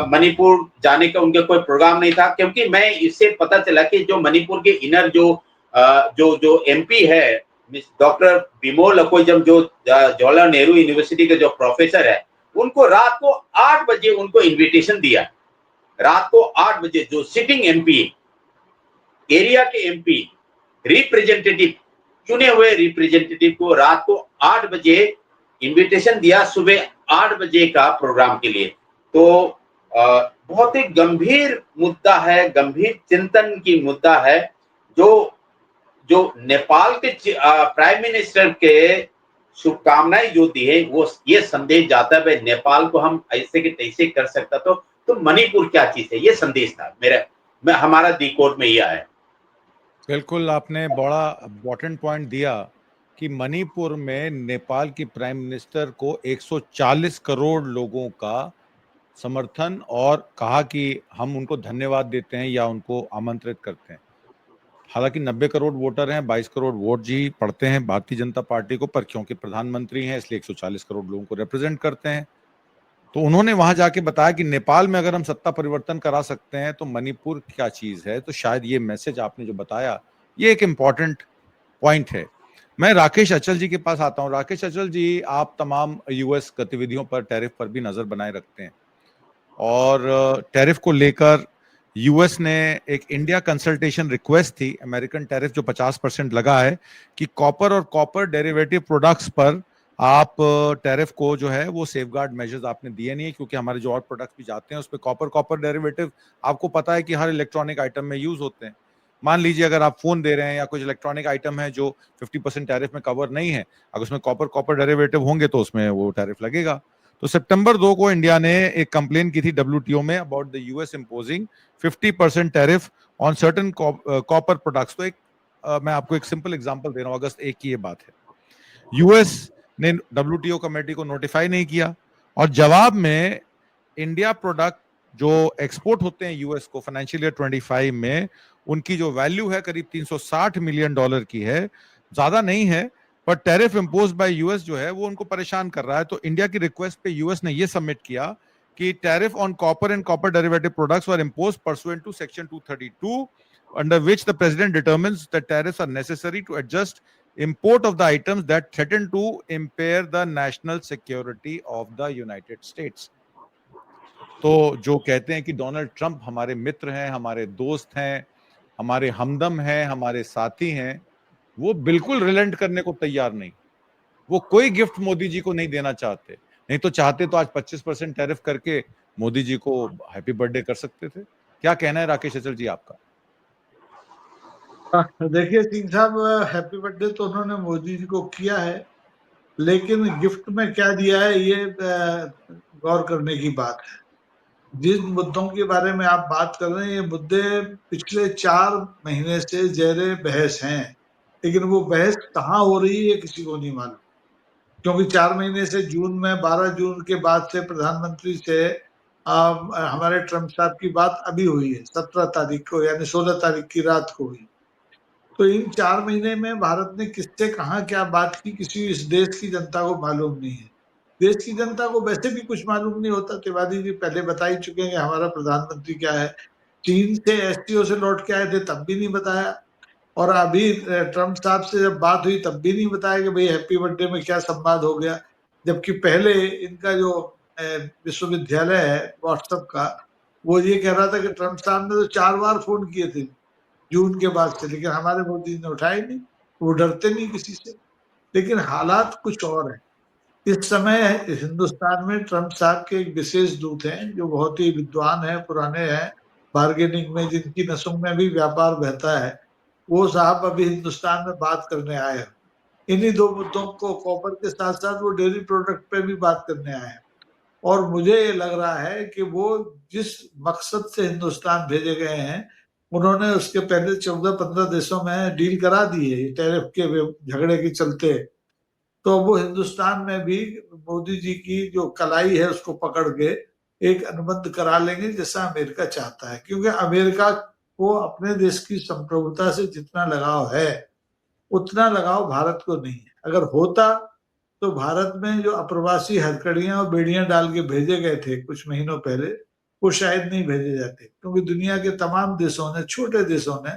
मणिपुर जाने का उनका कोई प्रोग्राम नहीं था। क्योंकि मैं इससे पता चला कि जो मणिपुर के इनर जो एमपी है डॉक्टर बिमोल अकोइजम, जो जवाहरलाल नेहरू यूनिवर्सिटी के जो प्रोफेसर है, उनको रात को 8 बजे उनको इनविटेशन दिया। रात को 8 बजे जो सिटिंग एमपी, एरिया के एमपी, रिप्रेजेंटेटिव, चुने हुए रिप्रेजेंटेटिव को रात को 8 बजे इनविटेशन दिया, सुबह 8 बजे का प्रोग्राम के लिए। तो बहुत ही गंभीर मुद्दा है, गंभीर चिंतन की मुद्दा है। जो नेपाल के प्राइम मिनिस्टर के शुभकामनाएं जो दी है, वो ये संदेश जाता है नेपाल को हम ऐसे के तैसे कर सकता, तो मणिपुर क्या चीज है, ये संदेश था हमारा दी कोर्ट में ये आया। बिल्कुल, आपने बड़ा इम्पोर्टेंट पॉइंट दिया कि मणिपुर में नेपाल की प्राइम मिनिस्टर को 140 करोड़ लोगों का समर्थन, और कहा कि हम उनको धन्यवाद देते हैं या उनको आमंत्रित करते हैं। हालांकि 90 करोड़ वोटर हैं, 22 करोड़ वोट जी पड़ते हैं भारतीय जनता पार्टी को, पर क्योंकि प्रधानमंत्री हैं इसलिए 140 करोड़ लोगों को रिप्रेजेंट करते हैं। तो उन्होंने वहां जाके बताया कि नेपाल में अगर हम सत्ता परिवर्तन करा सकते हैं तो मणिपुर क्या चीज है। तो शायद ये मैसेज आपने जो बताया, ये एक इम्पॉर्टेंट पॉइंट है। मैं राकेश अचल जी के पास आता हूं। राकेश अचल जी, आप तमाम यूएस गतिविधियों पर, टैरिफ पर भी नजर बनाए रखते हैं, और टैरिफ को लेकर यूएस ने एक इंडिया कंसल्टेशन रिक्वेस्ट थी, अमेरिकन टैरिफ जो 50% लगा है, कि कॉपर और कॉपर डेरिवेटिव प्रोडक्ट्स पर आप टैरिफ को जो है वो सेफगार्ड मेजर्स आपने दिए नहीं है, क्योंकि हमारे जो और प्रोडक्ट्स भी जाते हैं उस पर कॉपर डेरिवेटिव आपको पता है कि हर इलेक्ट्रॉनिक आइटम में यूज होते हैं। मान लीजिए अगर आप फोन दे रहे हैं या कुछ इलेक्ट्रॉनिक आइटम है जो 50% टैरिफ में कवर नहीं है, अगर उसमें कॉपर डेरिवेटिव होंगे तो उसमें वो टैरिफ लगेगा। तो सितंबर 2 को इंडिया ने एक कंप्लेन की थी WTO में about the US imposing 50% tariff on certain copper products. तो मैं आपको एक सिंपल एग्जांपल दे रहा हूं, अगस्त 1 की ये बात है। यूएस ने WTO कमेटी को नोटिफाई नहीं किया, और जवाब में इंडिया प्रोडक्ट जो एक्सपोर्ट होते हैं यूएस को फाइनेंशियल ईयर 25 में, उनकी जो वैल्यू है करीब $360 मिलियन की है, ज्यादा नहीं है, पर टैरिफ इम्पोज बाय यूएस जो है वो उनको परेशान कर रहा है। तो इंडिया की रिक्वेस्ट पे यूएस ने ये सबमिट किया कि tariff on copper and copper derivative products were imposed pursuant to section 232 under which the president determines that tariffs are necessary to adjust import of the items that threaten to impair the national security of the United States. तो जो कहते हैं कि Donald Trump हमारे मित्र हैं, हमारे दोस्त हैं, हमारे हमदम हैं, हमारे साथी हैं, वो बिल्कुल रिलेंट करने को तैयार नहीं। वो कोई गिफ्ट मोदी जी को नहीं देना चाहते, नहीं तो चाहते तो आज 25% टैरिफ करके मोदी जी को हैप्पी बर्थडे कर सकते थे। क्या कहना है राकेश अचल जी आपका? देखिए सिंह साहब, हैप्पी बर्थडे तो उन्होंने मोदी जी को किया है, लेकिन गिफ्ट में क्या दिया है ये गौर करने की बात है। जिन मुद्दों के बारे में आप बात कर रहे हैं, ये मुद्दे पिछले 4 महीने से जेरे बहस हैं, लेकिन वो बहस कहाँ हो रही है किसी को नहीं मालूम, क्योंकि 4 महीने से जून में 12 जून के बाद से प्रधानमंत्री से हमारे ट्रंप साहब की बात अभी हुई है 17 तारीख को, यानी 16 तारीख की रात को हुई। तो इन 4 महीने में भारत ने किससे कहाँ क्या बात की, किसी इस देश की जनता को मालूम नहीं है। देश की जनता को वैसे भी कुछ मालूम नहीं होता। तिवारी जी पहले बता ही चुके हैं कि हमारा प्रधानमंत्री क्या है। चीन से एससीओ से लौट के आए थे तब भी नहीं बताया, और अभी ट्रंप साहब से जब बात हुई तब भी नहीं बताया कि भाई हैप्पी बर्थडे में क्या संवाद हो गया। जबकि पहले इनका जो विश्वविद्यालय है व्हाट्सएप का, वो ये कह रहा था कि ट्रंप साहब ने तो 4 बार फोन किए थे जून के बाद से, लेकिन हमारे मोदी ने उठाए नहीं। वो डरते नहीं किसी से। लेकिन हालात कुछ और है। इस समय हिंदुस्तान में ट्रंप साहब के एक विशेष दूत हैं जो बहुत ही विद्वान है, पुराने हैं, बार्गेनिंग में जिनकी नसों में भी व्यापार बहता है। वो साहब अभी हिंदुस्तान में बात करने आए हैं। इन्हीं 2 मुद्दों को, कॉपर के साथ साथ वो डेयरी प्रोडक्ट पे भी बात करने आए हैं। और मुझे ये लग रहा है कि वो जिस मकसद से हिंदुस्तान भेजे गए हैं, उन्होंने उसके पहले 14-15 देशों में डील करा दी है टैरिफ के झगड़े के चलते। तो वो हिंदुस्तान में भी मोदी जी की जो कलाई है उसको पकड़ के एक अनुबंध करा लेंगे जैसा अमेरिका चाहता है, क्योंकि अमेरिका को अपने देश की संप्रभुता से जितना लगाव है उतना लगाव भारत को नहीं है। अगर होता तो भारत में जो अप्रवासी हथकड़ियां और बेड़ियां डाल के भेजे गए थे कुछ महीनों पहले, वो शायद नहीं भेजे जाते, क्योंकि दुनिया के तमाम देशों ने, छोटे देशों ने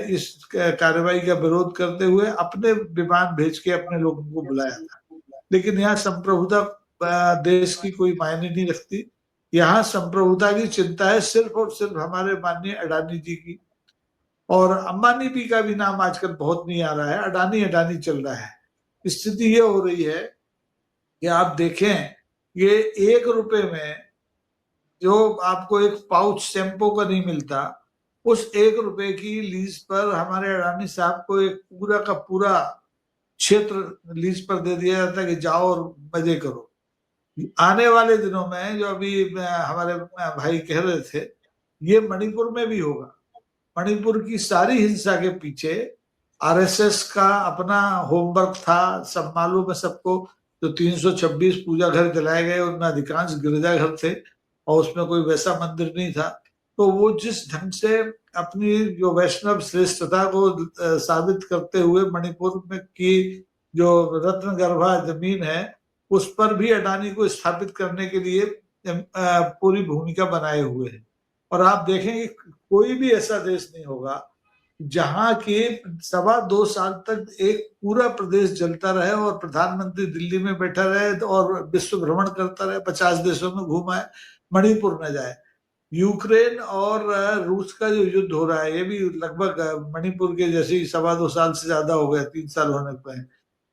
इस कार्रवाई का विरोध करते हुए अपने विमान भेज के अपने लोगों को बुलाया था। लेकिन यहाँ संप्रभुता देश की कोई मायने नहीं रखती। यहाँ संप्रभुता की चिंता है सिर्फ और सिर्फ हमारे माननीय अडानी जी की, और अंबानी भी का भी नाम आजकल बहुत नहीं आ रहा है, अडानी अडानी चल रहा है। स्थिति ये हो रही है कि आप देखें, ये 1 रुपए में जो आपको एक पाउच शैम्पू का नहीं मिलता, उस 1 रुपए की लीज पर हमारे अडानी साहब को एक पूरा का पूरा क्षेत्र लीज पर दे दिया जाता है कि जाओ और मजे करो। आने वाले दिनों में जो अभी हमारे भाई कह रहे थे, ये मणिपुर में भी होगा। मणिपुर की सारी हिंसा के पीछे आरएसएस का अपना होमवर्क था, सब मालूम है सबको। जो 326 पूजा घर जलाए गए उनमें अधिकांश गिरजाघर थे, और उसमें कोई वैसा मंदिर नहीं था। तो वो जिस ढंग से अपनी जो वैष्णव श्रेष्ठता को साबित करते हुए मणिपुर में की जो रत्न गर्भा जमीन है, उस पर भी अडानी को स्थापित करने के लिए पूरी भूमिका बनाए हुए है। और आप देखेंगे कोई भी ऐसा देश नहीं होगा जहां के 2.25 साल तक एक पूरा प्रदेश जलता रहे और प्रधानमंत्री दिल्ली में बैठा रहे और विश्व भ्रमण करता रहे, 50 देशों में घूमाए, मणिपुर न जाए। यूक्रेन और रूस का जो युद्ध हो रहा है, ये भी लगभग मणिपुर के जैसे ही 2.25 साल से ज्यादा हो गया, 3 साल होने पे।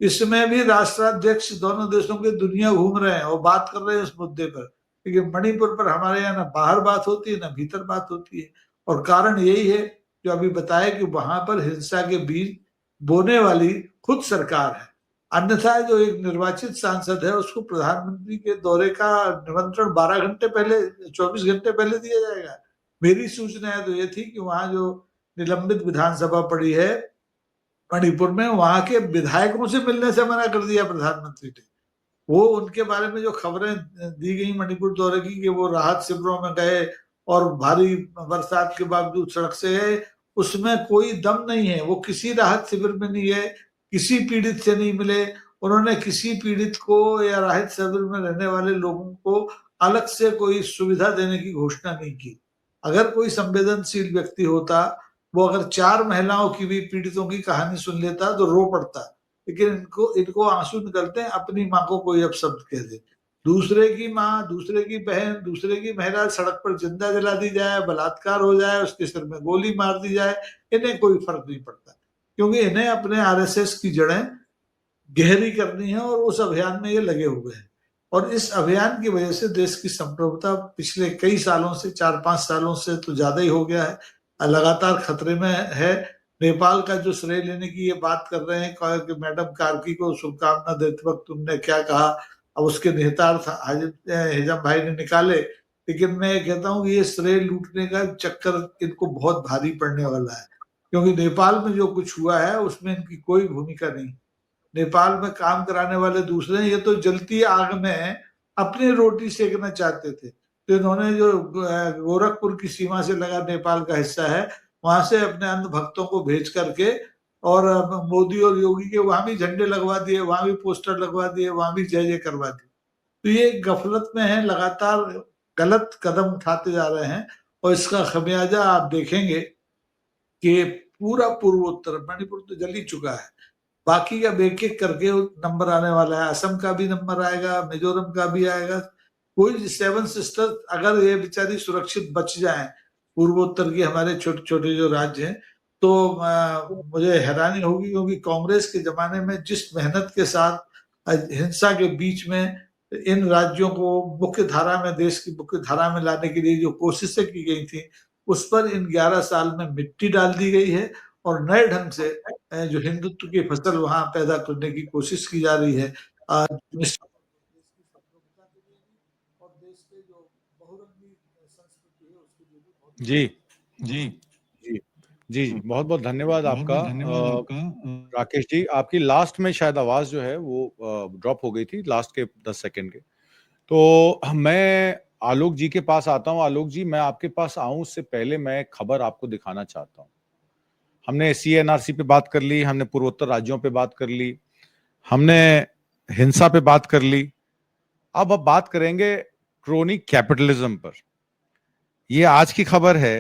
इसमें भी राष्ट्राध्यक्ष दोनों देशों के दुनिया घूम रहे हैं और बात कर रहे हैं उस मुद्दे पर, लेकिन मणिपुर पर हमारे यहाँ ना बाहर बात होती है ना भीतर बात होती है। और कारण यही है जो अभी बताया कि वहां पर हिंसा के बीज बोने वाली खुद सरकार है। अन्यथा जो एक निर्वाचित सांसद है उसको प्रधानमंत्री के दौरे का निमंत्रण 12 घंटे पहले, 24 घंटे पहले दिया जाएगा। मेरी सूचना है तो ये थी कि वहां जो निलंबित विधानसभा पड़ी है मणिपुर में वहां के विधायकों से मिलने से मना कर दिया प्रधानमंत्री ने। वो उनके बारे में जो खबरें दी गई मणिपुर दौरे की कि वो राहत शिविरों में गए और भारी बरसात के बावजूद सड़क से गए, उसमें कोई दम नहीं है। वो किसी राहत शिविर में नहीं है, किसी पीड़ित से नहीं मिले, उन्होंने किसी पीड़ित को या राहत शिविर में रहने वाले लोगों को अलग से कोई सुविधा देने की घोषणा नहीं की। अगर कोई संवेदनशील व्यक्ति होता, वो अगर 4 महिलाओं की भी पीड़ितों की कहानी सुन लेता तो रो पड़ता। लेकिन इनको आंसू निकलते हैं, अपनी माँ को कोई अपशब्द कह दे। दूसरे की माँ, दूसरे की बहन, दूसरे की महिला सड़क पर जिंदा जला दी जाए, बलात्कार हो जाए, उसके सिर में गोली मार दी जाए, इन्हें कोई फर्क नहीं पड़ता, क्योंकि इन्हें अपने आरएसएस की जड़ें गहरी करनी है और उस अभियान में ये लगे हुए हैं। और इस अभियान की वजह से देश की संप्रभुता पिछले कई सालों से, 4-5 सालों से तो ज्यादा ही हो गया है, लगातार खतरे में है। नेपाल का जो श्रेय लेने की ये बात कर रहे हैं कि मैडम कार्की को शुभकामना देते वक्त तुमने क्या कहा, अब उसके निहितार्थ हिजम भाई ने निकाले। लेकिन मैं कहता हूँ कि ये श्रेय लूटने का चक्कर इनको बहुत भारी पड़ने वाला है, क्योंकि नेपाल में जो कुछ हुआ है उसमें इनकी कोई भूमिका नहीं। नेपाल में काम कराने वाले दूसरे हैं, ये तो जलती आग में अपनी रोटी सेकना चाहते थे। तो इन्होंने जो गोरखपुर की सीमा से लगा नेपाल का हिस्सा है, वहां से अपने अंध भक्तों को भेज करके और मोदी और योगी के वहां भी झंडे लगवा दिए, वहां भी पोस्टर लगवा दिए, वहां भी जय जय करवा दी। तो ये गफलत में है, लगातार गलत कदम उठाते जा रहे हैं और इसका खमियाजा आप देखेंगे कि पूरा पूर्वोत्तर, मणिपुर तो जल ही चुका है, बाकी का एक एक करके नंबर आने वाला है। असम का भी नंबर आएगा, मिजोरम का भी आएगा। कोई 7 सिस्टर अगर ये बेचारी सुरक्षित बच जाए, पूर्वोत्तर के हमारे छोटे छोटे जो राज्य हैं, तो मुझे हैरानी होगी, क्योंकि कांग्रेस के जमाने में जिस मेहनत के साथ हिंसा के बीच में इन राज्यों को मुख्य धारा में, देश की मुख्य धारा में लाने के लिए जो कोशिशें की गई थी, उस पर इन 11 साल में मिट्टी डाल दी गई है और नए ढंग से जो हिंदुत्व की फसल वहां पैदा करने की कोशिश की जा रही है। और देश के जो बहुरंगी संस्कृति है उसके लिए भी बहुत जी जी जी जी, बहुत बहुत धन्यवाद आपका राकेश जी। आपकी लास्ट में शायद आवाज जो है वो ड्रॉप हो गई थी, लास्ट के 10 सेकंड के। तो मैं आलोक जी के पास आता हूं। आलोक जी, मैं आपके पास आऊं उससे पहले मैं खबर आपको दिखाना चाहता हूं। हमने सीएनआरसी पे बात कर ली, हमने पूर्वोत्तर राज्यों पे बात कर ली, हमने हिंसा पे बात कर ली। अब बात करेंगे क्रोनिक कैपिटलिज्म पर। ये आज की खबर है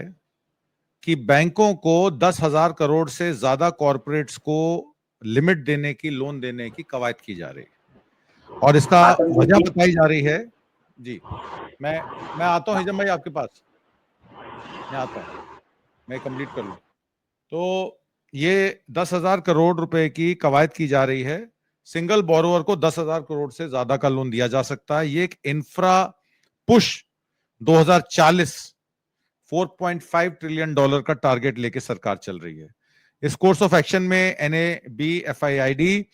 कि बैंकों को 10,000 करोड़ से ज्यादा कॉर्पोरेट्स को लिमिट देने की, लोन देने की कवायद की जा रही है और इसका वजह बताई जा रही है। जी, मैं आता हूं हिजम भाई आपके पास, मैं आता हूं, मैं कंप्लीट कर लूं। तो ये 10,000 करोड़ रुपए की कवायद की जा रही है। सिंगल बोरोवर को 10,000 करोड़ से ज्यादा का लोन दिया जा सकता है। ये एक इंफ्रा पुश 2040 $4.5 ट्रिलियन का टारगेट लेके सरकार चल रही है। इस कोर्स ऑफ एक्शन में NABFID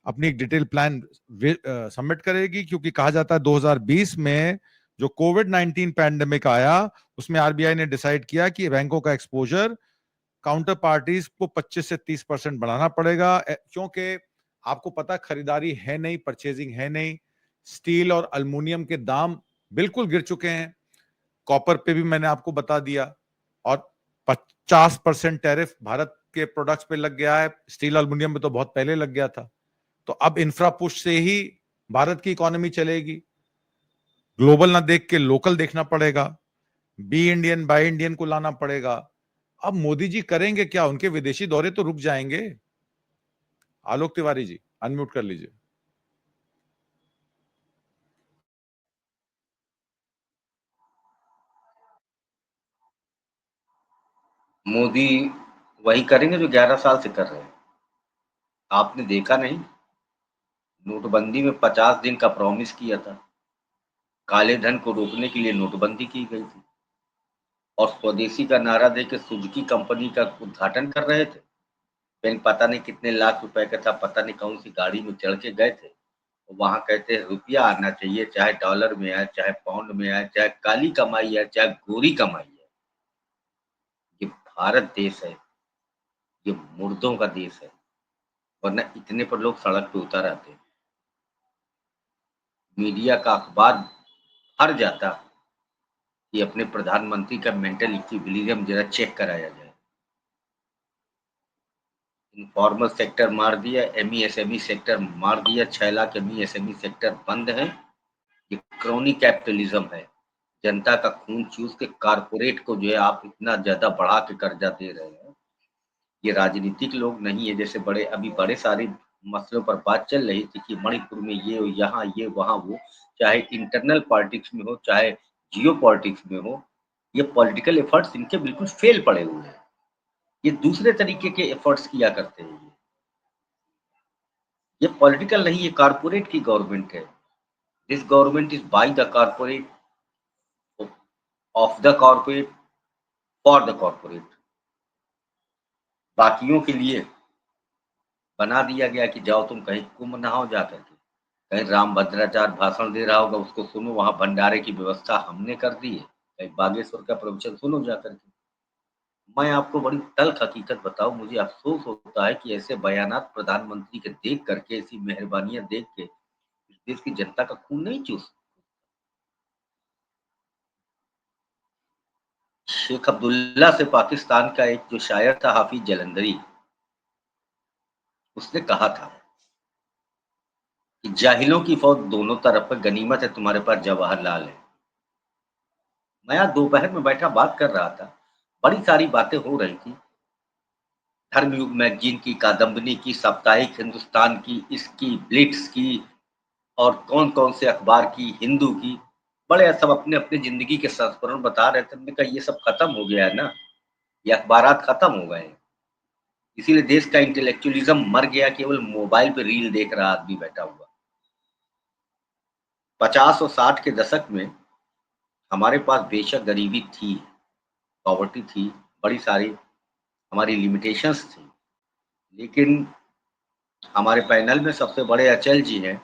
अपनी एक डिटेल प्लान सबमिट करेगी, क्योंकि कहा जाता है 2020 में जो कोविड-19 पैंडेमिक आया, उसमें RBI ने डिसाइड किया कि बैंकों का एक्सपोजर काउंटर पार्टीज को 25 से 30% बढ़ाना पड़ेगा, क्योंकि आपको पता खरीदारी है नहीं, परचेजिंग है नहीं। स्टील और अल्युमिनियम के दाम बिल्कुल गिर चुके हैं। कॉपर पे भी मैंने आपको बता दिया, और 50% टैरिफ भारत के प्रोडक्ट्स पे लग गया है। स्टील अल्युमिनियम में तो बहुत पहले लग गया था। तो अब इंफ्रा पुश से ही भारत की इकोनॉमी चलेगी। ग्लोबल ना देख के लोकल देखना पड़ेगा, बी इंडियन बाय इंडियन को लाना पड़ेगा। अब मोदी जी करेंगे क्या? उनके विदेशी दौरे तो रुक जाएंगे। आलोक तिवारी जी, अनम्यूट कर लीजिए। मोदी वही करेंगे जो 11 साल से कर रहे हैं। आपने देखा नहीं, नोटबंदी में 50 दिन का प्रॉमिस किया था। काले धन को रोकने के लिए नोटबंदी की गई थी और स्वदेशी का नारा देकर सुजुकी कंपनी का उद्घाटन कर रहे थे। फिर पता नहीं कितने लाख रुपए का था, पता नहीं कौन सी गाड़ी में चढ़ के गए थे। वहां कहते हैं रुपया आना चाहिए, चाहे डॉलर में आए, चाहे पाउंड में आए, चाहे काली कमाई है, चाहे गोरी कमाई है। ये भारत देश है, ये मुर्दों का देश है। वरना इतने पर लोग सड़क पे उतर आते। मीडिया का अखबार भर जाता कि अपने प्रधानमंत्री का मेंटल इक्विलिब्रियम जरा चेक कराया जाए। इनफॉर्मल सेक्टर मार दिया, एमईएसएमई सेक्टर मार दिया, 6 लाख एमईएसएमई सेक्टर बंद है। ये क्रोनी कैपिटलिज्म है। जनता का खून चूस के कारपोरेट को जो है आप इतना ज्यादा बढ़ा के कर्जा दे रहे हैं। ये राजनीतिक लोग नहीं है। जैसे अभी बड़े सारे मसलों पर बात चल रही थी कि मणिपुर में ये, यहाँ ये, वहाँ वो, चाहे इंटरनल पॉलिटिक्स में हो, चाहे जियो पॉलिटिक्स में हो, ये पॉलिटिकल एफर्ट्स इनके बिल्कुल फेल पड़े हुए हैं। ये दूसरे तरीके के एफर्ट्स किया करते हैं। ये पॉलिटिकल नहीं, ये कारपोरेट की गवर्नमेंट है। This government is by the corporate, of the corporate, for the corporate. बाकियों के लिए बना दिया गया कि जाओ तुम कहीं कुंभ नहाओ जाकर के, कहीं राम भद्राचार्य भाषण दे रहा होगा उसको सुनो, वहां भंडारे की व्यवस्था हमने कर दी है, कहीं बागेश्वर का प्रवचन सुनो जाकर के। मैं आपको बड़ी तल्ख हकीकत बताऊं, मुझे अफसोस होता है कि ऐसे बयानात प्रधानमंत्री के देख करके, ऐसी मेहरबानियां देख के इस देश की जनता का खून नहीं चूस। शेख अब्दुल्ला से पाकिस्तान का एक जो शायर था हाफिज जलंधरी, उसने कहा था कि जाहिलों की फौज दोनों तरफ है, गनीमत है तुम्हारे पास जवाहरलाल है। मैं आज दोपहर में बैठा बात कर रहा था, बड़ी सारी बातें हो रही थी, धर्मयुग मैगजीन की, कादम्बनी की, साप्ताहिक हिंदुस्तान की, इसकी, ब्लिट्स की, और कौन कौन से अखबार की, हिंदू की, बड़े सब अपने अपने जिंदगी के संस्मरण बता रहे थे। हमने कहा ये सब खत्म हो गया है ना, ये अखबारात खत्म हो गए हैं। इसीलिए देश का इंटेलेक्चुअलिज्म मर गया, केवल मोबाइल पे रील देख रहा आदमी बैठा हुआ। 50 और 60 के दशक में हमारे पास बेशक गरीबी थी, पॉवर्टी थी, बड़ी सारी हमारी लिमिटेशंस थी, लेकिन हमारे पैनल में सबसे बड़े अचल जी हैं।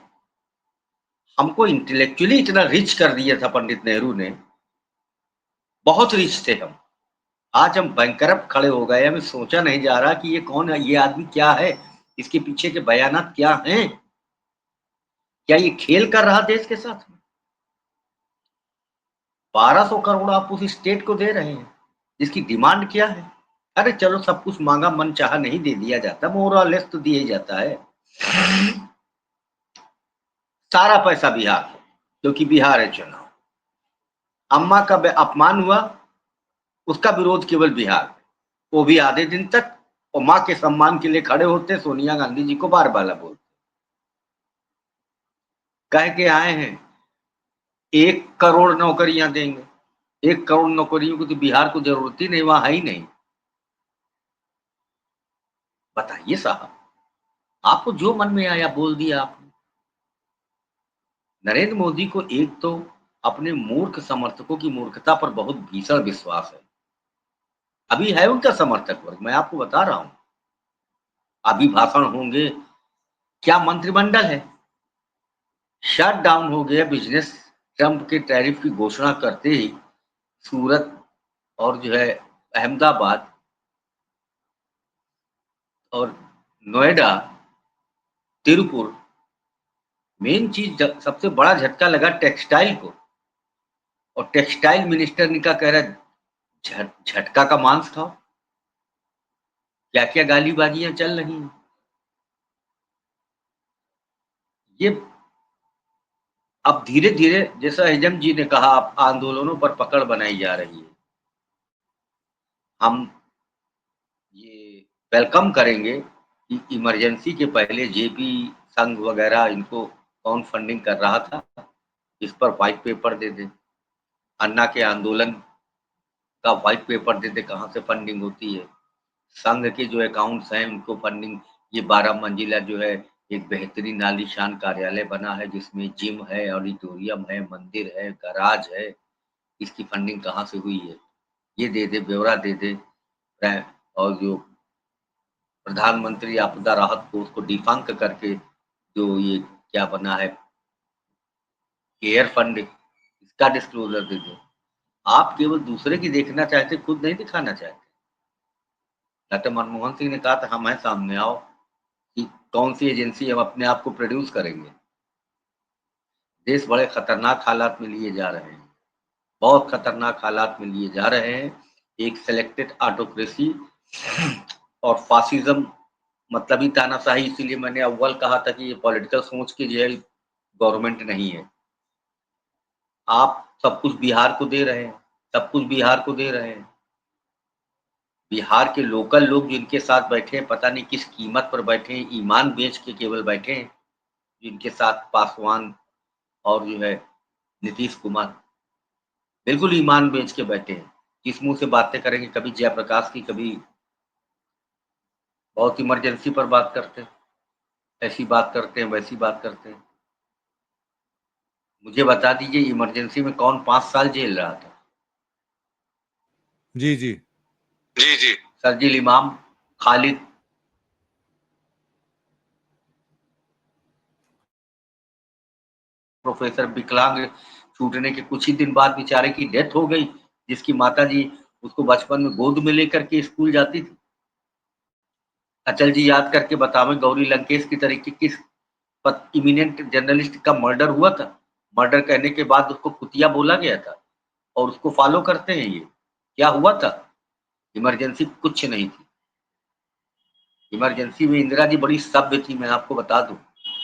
हमको इंटेलेक्चुअली इतना रिच कर दिया था पंडित नेहरू ने, बहुत रिच थे हम। आज हम बैंकरप्ट खड़े हो गए, हमें सोचा नहीं जा रहा कि ये कौन है, ये आदमी क्या है, इसके पीछे के बयानात क्या हैं, क्या ये खेल कर रहा देश के साथ में। 1200 करोड़ आप उस स्टेट को दे रहे हैं जिसकी डिमांड क्या है। अरे चलो सब कुछ मांगा मन चाहा नहीं दे दिया जाता, मोर और लेस तो दिया ही जाता है। सारा पैसा बिहार को, क्योंकि बिहार है चुनाव। अम्मा का अपमान हुआ, उसका विरोध केवल बिहार में, वो भी आधे दिन तक, और माँ के सम्मान के लिए खड़े होते सोनिया गांधी जी को बार बार बोलते, कह के आए हैं 1 करोड़ नौकरियां देंगे। 1 करोड़ नौकरियों की तो बिहार को जरूरत ही नहीं, वहां है ही नहीं। बताइए साहब, आपको जो मन में आया बोल दिया आपने। नरेंद्र मोदी को एक तो अपने मूर्ख समर्थकों की मूर्खता पर बहुत भीषण विश्वास है। अभी है उनका समर्थक वर्ग, मैं आपको बता रहा हूं, अभी भाषण होंगे, क्या मंत्रिमंडल है, शट डाउन हो गया बिजनेस। ट्रंप के टैरिफ की घोषणा करते ही सूरत और जो है अहमदाबाद और नोएडा, तिरुपुर, मेन चीज सबसे बड़ा झटका लगा टेक्सटाइल को, और टेक्सटाइल मिनिस्टर ने क्या कह रहा, झटका का मांस खाओ। क्या क्या गालीबाजियां चल रही हैं। ये अब धीरे धीरे, जैसा हिजम जी ने कहा, आंदोलनों पर पकड़ बनाई जा रही है। हम ये वेलकम करेंगे कि इमरजेंसी के पहले जेपी संघ वगैरह, इनको कौन फंडिंग कर रहा था, इस पर व्हाइट पेपर दे दे। अन्ना के आंदोलन का व्हाइट पेपर दे दे, कहाँ से फंडिंग होती है। संघ के जो अकाउंट्स हैं उनको फंडिंग, ये 12 मंजिला जो है एक बेहतरीन आलीशान कार्यालय बना है, जिसमें जिम है, ऑडिटोरियम है, मंदिर है, गराज है, इसकी फंडिंग कहाँ से हुई है, ये दे दे, ब्यौरा दे दे। और जो प्रधानमंत्री आपदा राहत कोष को डिफंक करके जो ये क्या बना है, केयर फंड, इसका डिस्क्लोजर दे दे। आप केवल दूसरे की देखना चाहते, खुद नहीं दिखाना चाहते। डॉक्टर मनमोहन सिंह ने कहा था हम हैं सामने आओ, कि कौन सी एजेंसी हम अपने आप को प्रोड्यूस करेंगे। देश बड़े खतरनाक हालात में लिए जा रहे हैं, बहुत खतरनाक हालात में लिए जा रहे हैं। एक सिलेक्टेड ऑटोक्रेसी और फासिज्म, मतलब ही तानाशाही। इसीलिए मैंने अव्वल कहा था कि ये पॉलिटिकल सोच की जो है गवर्नमेंट नहीं है। आप सब कुछ बिहार को दे रहे हैं, सब कुछ बिहार को दे रहे हैं। बिहार के लोकल लोग जिनके साथ बैठे हैं, पता नहीं किस कीमत पर बैठे हैं, ईमान बेच के केवल बैठे हैं, जिनके साथ पासवान और जो है नीतीश कुमार बिल्कुल ईमान बेच के बैठे हैं। किस मुंह से बातें करेंगे, कभी जयप्रकाश की, कभी बहुत इमरजेंसी पर बात करते हैं, ऐसी बात करते हैं, वैसी बात करते हैं। मुझे बता दीजिए इमरजेंसी में कौन 5 साल जेल रहा था? जी जी जी जी सरजील इमाम, खालिद, प्रोफेसर विकलांग छूटने के कुछ ही दिन बाद बेचारे की डेथ हो गई, जिसकी माताजी उसको बचपन में गोद में लेकर के स्कूल जाती थी। अचल जी याद करके बतावें, गौरी लंकेश की तरीके किस इमिनेंट जर्नलिस्ट का मर्डर हुआ था। मर्डर करने के बाद उसको कुतिया बोला गया था और उसको फॉलो करते हैं। ये क्या हुआ था? इमरजेंसी कुछ नहीं थी। इमरजेंसी में इंदिरा जी बड़ी सभ्य थी, मैं आपको बता दूं,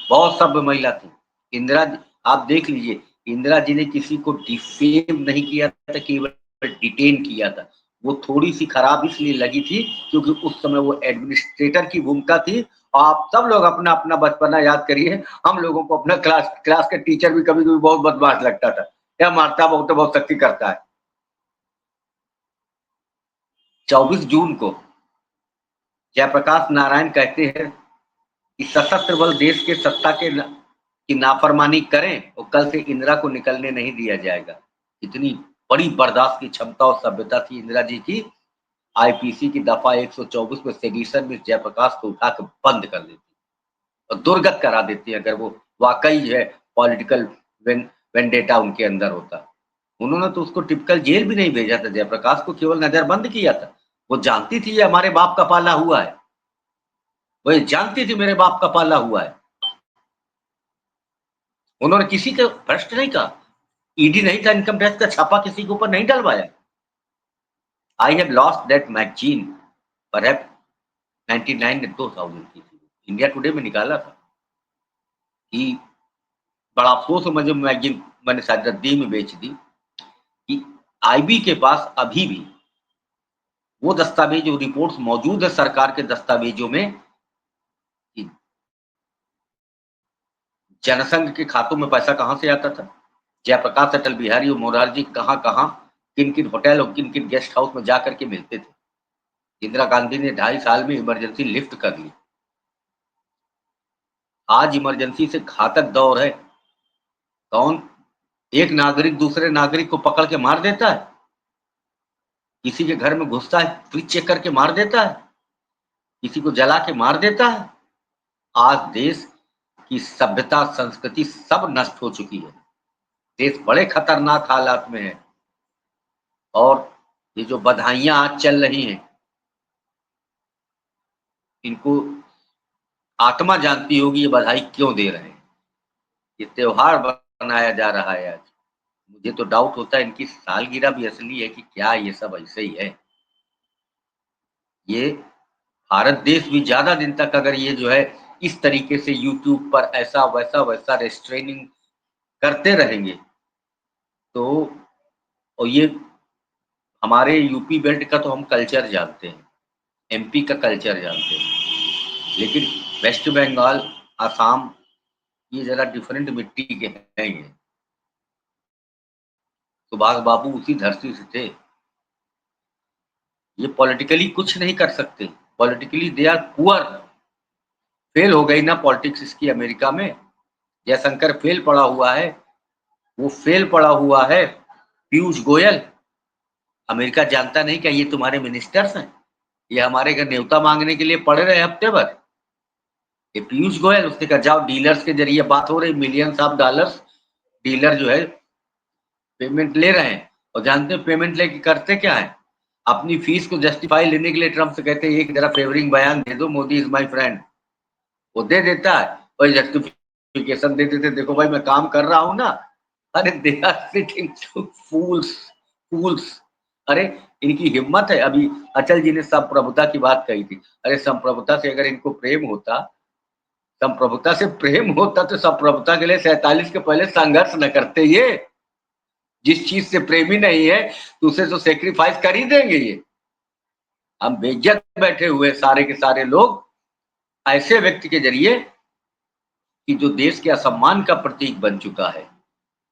बहुत सभ्य महिला थी इंदिरा जी। आप देख लीजिए, इंदिरा जी ने किसी को डिफेम नहीं किया था, केवल डिटेन किया था। वो थोड़ी सी खराब इसलिए लगी थी क्योंकि उस समय वो एडमिनिस्ट्रेटर की भूमिका थी। और आप सब लोग अपना अपना बचपना याद करिए, हम लोगों को अपना क्लास का टीचर भी कभी कभी बहुत बदमाश लगता था, या मारता बहुत सख्ती करता है। 24 जून को जयप्रकाश नारायण कहते हैं कि सशस्त्र बल देश के सत्ता की नाफरमानी करें और कल से इंदिरा को निकलने नहीं दिया जाएगा। इतनी बड़ी बर्दाश्त की क्षमता और सभ्यता थी इंदिरा जी की। आईपीसी की दफा 124 में सेडिशन में जयप्रकाश को उठा के बंद कर देती और दुर्गत करा देती अगर वो वाकई जो है पॉलिटिकल वेंडेटा उनके अंदर होता। उन्होंने तो उसको टिपिकल जेल भी नहीं भेजा था, जयप्रकाश को केवल नजरबंद किया था। वो जानती थी ये हमारे बाप का पाला हुआ है, वो जानती थी मेरे बाप का पाला हुआ है। उन्होंने किसी को भ्रष्ट नहीं कहा, ईडी नहीं था, इनकम टैक्स का छापा किसी के ऊपर नहीं डलवाया। I have lost that magazine perhaps 99 में 2000 की थी, इंडिया टुडे में निकाला था कि बड़ा अफसोस है मुझे, मैगजीन मैंने शायद रद्दी में बेच दी कि आईबी के पास अभी भी वो दस्तावेज और रिपोर्ट्स मौजूद है सरकार के दस्तावेजों में कि जनसंघ के खातों में पैसा कहां से आता था, जयप्रकाश, अटल बिहारी और मोरारजी कहां कहां किन किन होटल और किन किन गेस्ट हाउस में जाकर के मिलते थे। इंदिरा गांधी ने 2.5 साल में इमरजेंसी लिफ्ट कर ली। आज इमरजेंसी से घातक दौर है। कौन एक नागरिक दूसरे नागरिक को पकड़ के मार देता है, किसी के घर में घुसता है, फ्रिज चेक करके मार देता है, किसी को जला के मार देता है। आज देश की सभ्यता संस्कृति सब नष्ट हो चुकी है। देश बड़े खतरनाक हालात में है और ये जो बधाइयां आज चल रही हैं, इनको आत्मा जानती होगी ये बधाई क्यों दे रहे हैं। ये त्योहार बनाया जा रहा है आज। मुझे तो डाउट होता है इनकी सालगिरह भी असली है कि क्या ये सब ऐसे ही है। ये भारत देश भी ज्यादा दिन तक अगर ये जो है इस तरीके से यूट्यूब पर ऐसा वैसा रेस्ट्रेनिंग करते रहेंगे तो, और ये हमारे यूपी बेल्ट का तो हम कल्चर जानते हैं, एमपी का कल्चर जानते हैं, लेकिन वेस्ट बंगाल, आसाम, ये जरा डिफरेंट मिट्टी के हैं। ये सुभाष बाबू उसी धरती से थे। ये पॉलिटिकली कुछ नहीं कर सकते, politically they are poor. Fail हो गई ना पॉलिटिक्स इसकी अमेरिका में। जयशंकर फेल पड़ा हुआ है, वो फेल पड़ा हुआ है। पीयूष गोयल, अमेरिका जानता नहीं क्या ये तुम्हारे मिनिस्टर्स हैं, ये हमारे घर न्योता मांगने के लिए पड़े रहे हफ्ते भर। ये पीयूष गोयल, उसने कहा जाओ डीलर्स के जरिए बात हो रही, मिलियंस ऑफ डॉलर्स डीलर जो है पेमेंट ले रहे हैं। और जानते हैं पेमेंट लेके करते क्या है, अपनी फीस को जस्टिफाई लेने के लिए ट्रम्प से कहते हैं एक जरा फेवरिंग बयान दे दो, मोदी इज माय फ्रेंड। वो दे देता है और जस्टिफिकेशन दे देते, देखो भाई मैं काम कर रहा हूं ना। अरे दे आर सिटिंग फूल्स। अरे इनकी हिम्मत है। अभी अचल जी ने संप्रभुता की बात कही थी। अरे संप्रभुता से अगर इनको प्रेम होता, संप्रभुता से प्रेम होता तो संप्रभुता के लिए 47 के पहले संघर्ष न करते। ये जिस चीज से प्रेमी नहीं है तो उसे तो सेक्रीफाइस कर ही देंगे। ये हम बेइज्जत बैठे हुए सारे के सारे लोग ऐसे व्यक्ति के जरिए कि जो देश के असम्मान का प्रतीक बन चुका है।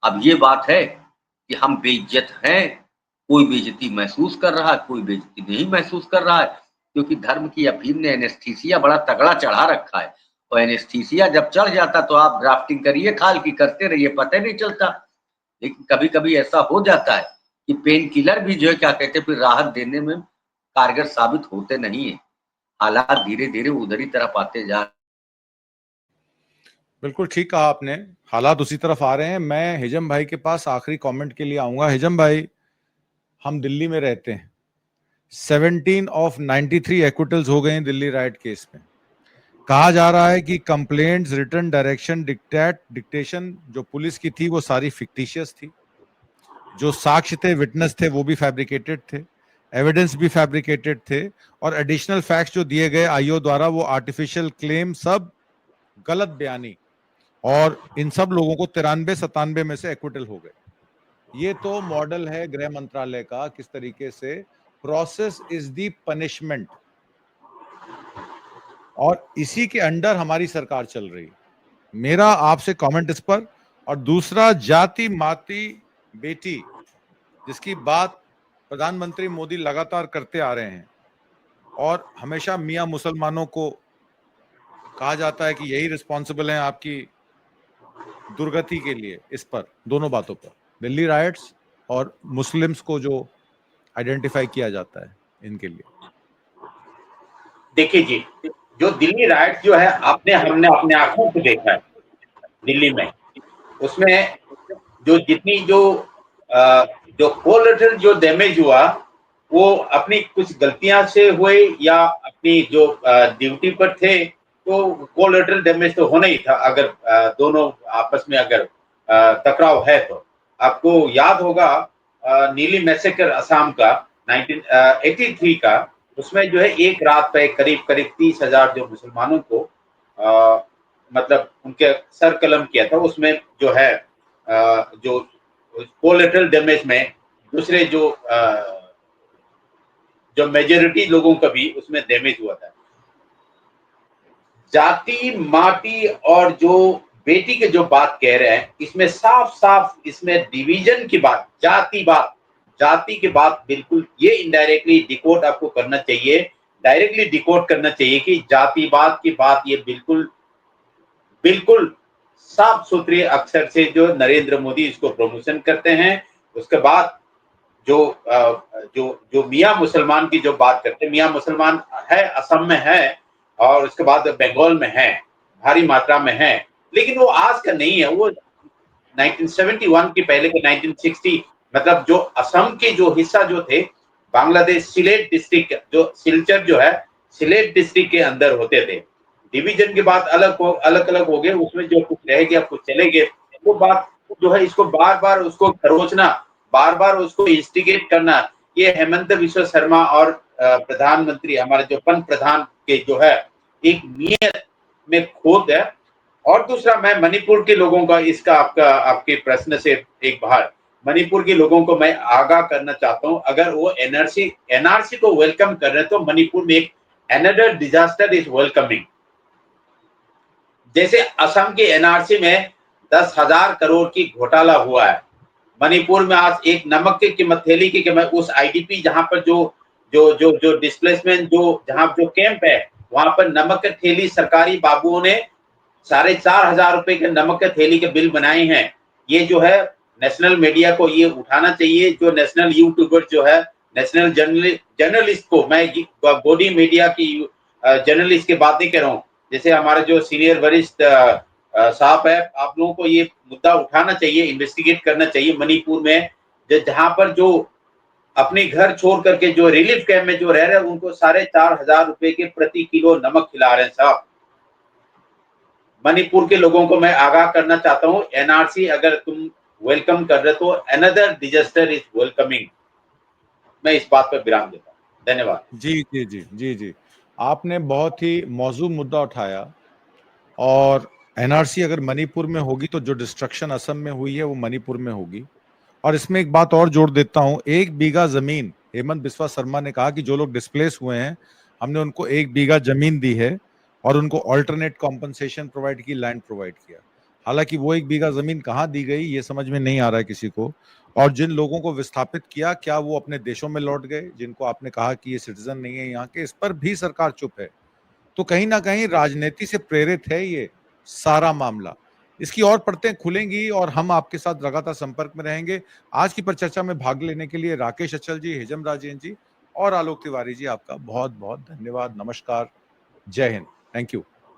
अब ये बात है कि हम बेइज्जत हैं, कोई बेइज्जती महसूस कर रहा है, कोई बेइज्जती नहीं महसूस कर रहा है, क्योंकि धर्म की अफीम ने एनेस्थीसिया बड़ा तगड़ा चढ़ा रखा है। और एनेस्थीसिया जब चढ़ जाता तो आप ड्राफ्टिंग करिए, खाल की करते रहिए, पता ही नहीं चलता। लेकिन कभी कभी ऐसा हो जाता है कि पेन किलर भी जो है क्या कहते हैं फिर राहत देने में कारगर साबित होते नहीं है। हालात धीरे धीरे उधर ही तरफ आते जा। बिल्कुल ठीक कहा आपने, हालात उसी तरफ आ रहे हैं। मैं हिजम भाई के पास आखिरी कमेंट के लिए आऊंगा। हिजम भाई, हम दिल्ली में रहते हैं, 17 ऑफ 93 एक्विटल्स हो गए हैं दिल्ली राइट केस में। कहा जा रहा है कि कंप्लेंट्स, रिटर्न डायरेक्शन, डिक्टेशन जो पुलिस की थी वो सारी फिक्टिशियस थी। जो साक्ष्य थे, विटनेस थे, वो भी फैब्रिकेटेड थे, एविडेंस भी फैब्रिकेटेड थे, और एडिशनल फैक्ट्स जो दिए गए आईओ द्वारा वो आर्टिफिशियल क्लेम, सब गलत बयानी, और इन सब लोगों को 93-97 में से एक्विटल हो गए। ये तो मॉडल है गृह मंत्रालय का, किस तरीके से प्रोसेस इज दी पनिशमेंट, और इसी के अंडर हमारी सरकार चल रही है। मेरा आपसे कमेंट इस पर। और दूसरा, जाति माती बेटी, जिसकी बात प्रधानमंत्री मोदी लगातार करते आ रहे हैं, और हमेशा मियां मुसलमानों को कहा जाता है कि यही रिस्पॉन्सिबल हैं आपकी दुर्गति के लिए। इस पर, दोनों बातों पर, दिल्ली राइट्स और मुस्लिम्स को जो आइडेंटिफाई किया जाता है, इनके लिए। देखिए जी, जो दिल्ली राइट जो है हमने अपने आंखों से देखा है दिल्ली में, उसमें जो जितनी जो कोलेटरल जो डैमेज हुआ वो अपनी कुछ गलतियां से हुए या अपनी जो ड्यूटी पर थे, तो कोलेटरल डैमेज तो होना ही था। अगर दोनों आपस में अगर टकराव है तो आपको याद होगा नीली मैसेकर असम का 1983 का, उसमें जो है एक रात पे करीब 30,000 जो मुसलमानों को मतलब उनके सर कलम किया था। उसमें जो है जो कोलेटरल डैमेज में दूसरे जो मेजॉरिटी लोगों का भी उसमें डैमेज हुआ था। जाति माटी और जो बेटी के जो बात कह रहे हैं, इसमें साफ साफ इसमें डिवीजन की बात, जाति की बात बिल्कुल ये इनडायरेक्टली डिकोड आपको करना चाहिए, डायरेक्टली डिकोड करना चाहिए कि जातिवाद की बात ये बिल्कुल साफ सुथरे अक्षर से जो नरेंद्र मोदी इसको प्रमोशन करते हैं। उसके बाद जो मियां मुसलमान की जो बात करते हैं, मियां मुसलमान है असम में है और उसके बाद बंगाल में है, भारी मात्रा में है, लेकिन वो आज का नहीं है। वो 1971 के पहले के 1960 मतलब जो असम के जो हिस्सा जो थे, बांग्लादेश सिलेट डिस्ट्रिक्ट, जो सिलचर जो है सिलेट डिस्ट्रिक्ट के अंदर होते थे। डिवीजन के बाद अलग अलग हो गए, उसमें जो कुछ रह गया कुछ चले गए। वो बात जो है इसको बार बार उसको खरोचना, बार बार उसको इंस्टिगेट करना, ये हेमंत बिस्वा शर्मा और प्रधानमंत्री हमारे जो पंत प्रधान के जो है एक नियत में खोट है। और दूसरा, मैं मणिपुर के लोगों का इसका आपके प्रश्न से एक बाहर, मणिपुर के लोगों को मैं आगाह करना चाहता हूं, अगर वो एनआरसी को वेलकम कर रहे हैं तो मणिपुर में एक अनदर डिजास्टर इज वेलकमिंग। जैसे असम के एनआरसी में 10,000 करोड़ की घोटाला हुआ है, मणिपुर में आज एक नमक की कीमत थैली की कीमत, उस आईडीपी जहां पर जो डिस्प्लेसमेंट जहां जो कैंप है, वहां पर नमक की थैली सरकारी बाबुओं ने 4,500 रुपए के नमक के थैली के बिल बनाए हैं। ये जो है नेशनल मीडिया को ये उठाना चाहिए, जो नेशनल यूट्यूबर जो है, नेशनल जर्नलिस्ट को, मैं बॉडी मीडिया की जर्नलिस्ट की बात नहीं कर रहा हूँ, जैसे हमारे जो सीनियर वरिष्ठ साहब है, आप लोगों को ये मुद्दा उठाना चाहिए, इन्वेस्टिगेट करना चाहिए। मणिपुर में जहां पर जो अपने घर छोड़ करके जो रिलीफ कैंप में जो रह रहे हैं, उनको 4,500 रुपए के प्रति किलो नमक खिला रहे हैं साहब। मणिपुर के लोगों को मैं आगाह करना चाहता हूँ, एनआरसी अगर तुम वेलकम कर रहे तो अनदर डिजास्टर इज वेलकमिंग। मैं इस बात पर विराम देता हूँ। धन्यवाद। जी। आपने बहुत ही मौजूद मुद्दा उठाया, और एनआरसी अगर मणिपुर में होगी तो जो डिस्ट्रक्शन असम में हुई है वो मणिपुर में होगी। और इसमें एक बात और जोड़ देता हूं, 1 बीघा जमीन, हेमंत बिस्वा शर्मा ने कहा कि जो लोग डिस्प्लेस हुए हैं हमने उनको 1 बीघा जमीन दी है और उनको ऑल्टरनेट कॉम्पनसेशन प्रोवाइड की, लैंड प्रोवाइड किया। हालांकि वो 1 बीघा जमीन कहाँ दी गई ये समझ में नहीं आ रहा है किसी को। और जिन लोगों को विस्थापित किया, क्या वो अपने देशों में लौट गए, जिनको आपने कहा कि ये सिटीजन नहीं है यहाँ के, इस पर भी सरकार चुप है। तो कहीं ना कहीं राजनीति से प्रेरित है ये सारा मामला। इसकी और परतें खुलेंगी और हम आपके साथ लगातार संपर्क में रहेंगे। आज की परिचर्चा में भाग लेने के लिए राकेश अचल जी, हिजम राजेन जी और आलोक तिवारी जी, आपका बहुत बहुत धन्यवाद। नमस्कार, जय हिंद, थैंक यू।